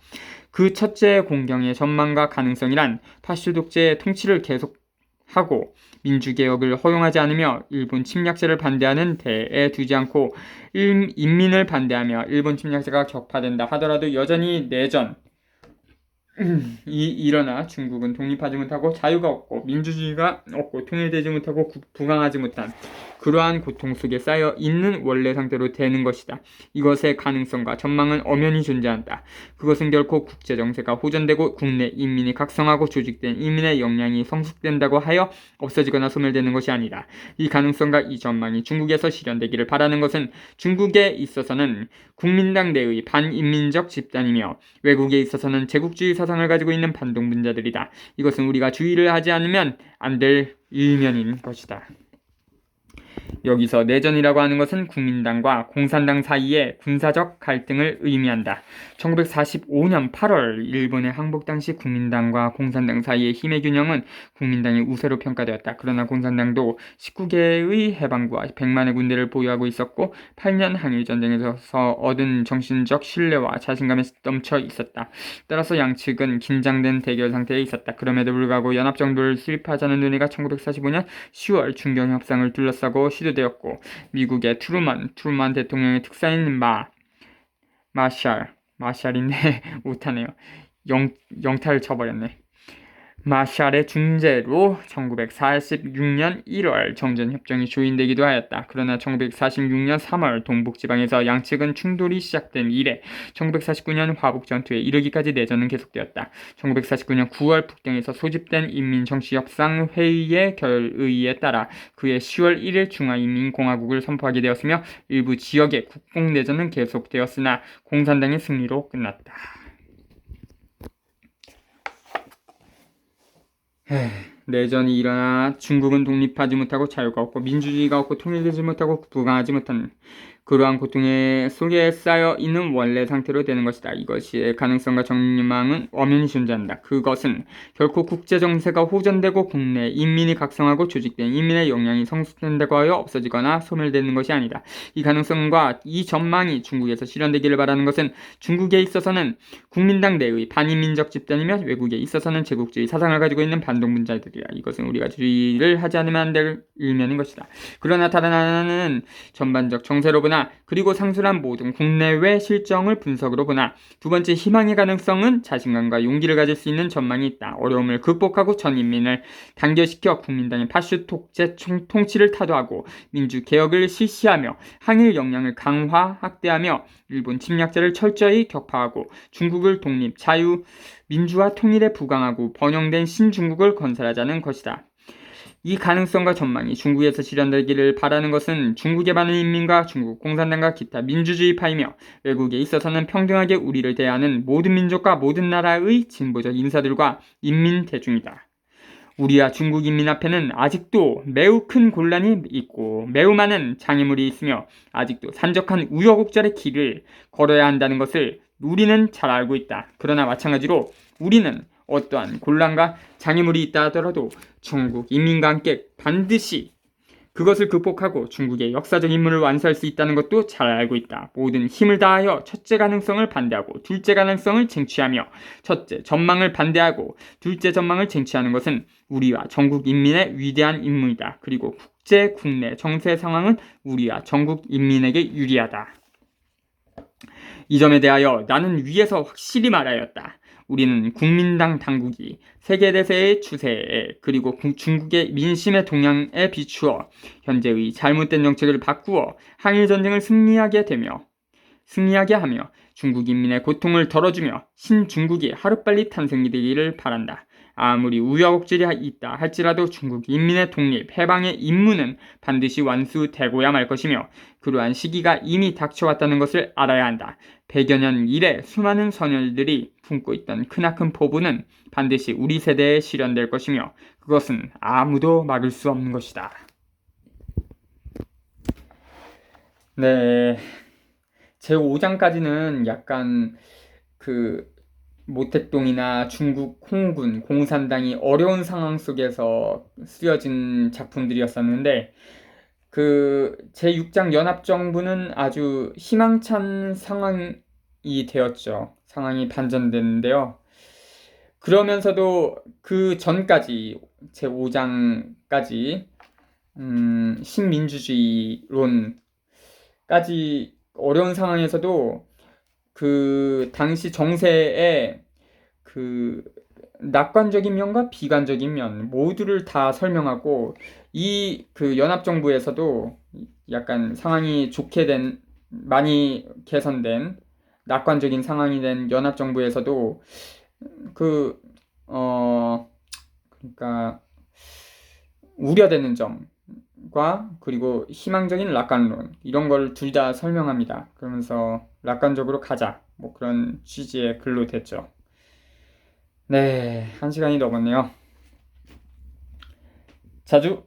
그 첫째 공경의 전망과 가능성이란 파쇼 독재의 통치를 계속하고 민주개혁을 허용하지 않으며 일본 침략자를 반대하는 데에 두지 않고 인민을 반대하며 일본 침략자가 격파된다 하더라도 여전히 내전 일어나 중국은 독립하지 못하고 자유가 없고 민주주의가 없고 통일되지 못하고 부강하지 못한 그러한 고통 속에 쌓여 있는 원래 상태로 되는 것이다. 이것의 가능성과 전망은 엄연히 존재한다. 그것은 결코 국제 정세가 호전되고 국내 인민이 각성하고 조직된 인민의 역량이 성숙된다고 하여 없어지거나 소멸되는 것이 아니다. 이 가능성과 이 전망이 중국에서 실현되기를 바라는 것은 중국에 있어서는 국민당 내의 반인민적 집단이며 외국에 있어서는 제국주의 사상을 가지고 있는 반동분자들이다. 이것은 우리가 주의를 하지 않으면 안 될 일면인 것이다. 여기서 내전이라고 하는 것은 국민당과 공산당 사이의 군사적 갈등을 의미한다. 1945년 8월 일본의 항복 당시 국민당과 공산당 사이의 힘의 균형은 국민당이 우세로 평가되었다. 그러나 공산당도 19개의 해방구와 100만의 군대를 보유하고 있었고 8년 항일전쟁에서 얻은 정신적 신뢰와 자신감에 넘쳐 있었다. 따라서 양측은 긴장된 대결 상태에 있었다. 그럼에도 불구하고 연합정부를 수립하자는 논의가 1945년 10월 중경협상을 둘러싸고 시도되었고 미국의 트루만 대통령의 특사인 마샬인데 못하네요. 영타를 쳐버렸네. 마샬의 중재로 1946년 1월 정전협정이 조인되기도 하였다. 그러나 1946년 3월 동북지방에서 양측은 충돌이 시작된 이래 1949년 화북전투에 이르기까지 내전은 계속되었다. 1949년 9월 북경에서 소집된 인민정치협상회의의 결의에 따라 그해 10월 1일 중화인민공화국을 선포하게 되었으며 일부 지역의 국공내전은 계속되었으나 공산당의 승리로 끝났다. 내전이 일어나 중국은 독립하지 못하고 자유가 없고 민주주의가 없고 통일되지 못하고 부강하지 못한 그러한 고통의 속에 쌓여 있는 원래 상태로 되는 것이다. 이것의 가능성과 전망은 엄연히 존재한다. 그것은 결코 국제 정세가 호전되고 국내 인민이 각성하고 조직된 인민의 역량이 성숙된다고 하여 없어지거나 소멸되는 것이 아니다. 이 가능성과 이 전망이 중국에서 실현되기를 바라는 것은 중국에 있어서는 국민당 내의 반인민적 집단이며 외국에 있어서는 제국주의 사상을 가지고 있는 반동분자들이다. 이것은 우리가 주의를 하지 않으면 안 될 일면인 것이다. 그러나 다른 하나는 전반적 정세로 보나 그리고 상술한 모든 국내외 실정을 분석으로 보나 두 번째 희망의 가능성은 자신감과 용기를 가질 수 있는 전망이 있다. 어려움을 극복하고 전 인민을 단결시켜 국민당의 파슈 독재 통치를 타도하고 민주개혁을 실시하며 항일 역량을 강화 확대하며 일본 침략자를 철저히 격파하고 중국을 독립, 자유, 민주화 통일에 부강하고 번영된 신중국을 건설하자는 것이다. 이 가능성과 전망이 중국에서 실현되기를 바라는 것은 중국의 많은 인민과 중국 공산당과 기타 민주주의파이며 외국에 있어서는 평등하게 우리를 대하는 모든 민족과 모든 나라의 진보적 인사들과 인민 대중이다. 우리와 중국 인민 앞에는 아직도 매우 큰 곤란이 있고 매우 많은 장애물이 있으며 아직도 산적한 우여곡절의 길을 걸어야 한다는 것을 우리는 잘 알고 있다. 그러나 마찬가지로 우리는 어떠한 곤란과 장애물이 있다 하더라도 중국 인민과 함께 반드시 그것을 극복하고 중국의 역사적 임무를 완수할 수 있다는 것도 잘 알고 있다. 모든 힘을 다하여 첫째 가능성을 반대하고 둘째 가능성을 쟁취하며 첫째 전망을 반대하고 둘째 전망을 쟁취하는 것은 우리와 전국 인민의 위대한 임무이다. 그리고 국제 국내 정세 상황은 우리와 전국 인민에게 유리하다. 이 점에 대하여 나는 위에서 확실히 말하였다. 우리는 국민당 당국이 세계대세의 추세에 그리고 중국의 민심의 동향에 비추어 현재의 잘못된 정책을 바꾸어 항일전쟁을 승리하게 하며 중국 인민의 고통을 덜어주며 신중국이 하루빨리 탄생되기를 바란다. 아무리 우여곡절이 있다 할지라도 중국 인민의 독립, 해방의 임무는 반드시 완수되고야 말 것이며 그러한 시기가 이미 닥쳐왔다는 것을 알아야 한다. 100여 년 이래 수많은 선열들이 품고 있던 크나큰 포부는 반드시 우리 세대에 실현될 것이며 그것은 아무도 막을 수 없는 것이다. 네, 제 5장까지는 약간 모택동이나 중국 홍군, 공산당이 어려운 상황 속에서 쓰여진 작품들이었었는데 제 6장 연합정부는 아주 희망찬 상황이 되었죠. 상황이 반전됐는데요. 그러면서도 그 전까지 제 5장까지 신민주주의론까지 어려운 상황에서도 그 당시 정세에 그 낙관적인 면과 비관적인 면 모두를 다 설명하고 이 그 연합정부에서도 약간 상황이 좋게 된 많이 개선된 낙관적인 상황이 된 연합정부에서도 그 그러니까 우려되는 점과 그리고 희망적인 낙관론 이런 걸 둘 다 설명합니다. 그러면서 낙관적으로 가자 뭐 그런 취지의 글로 됐죠. 네, 한 시간이 넘었네요. 자주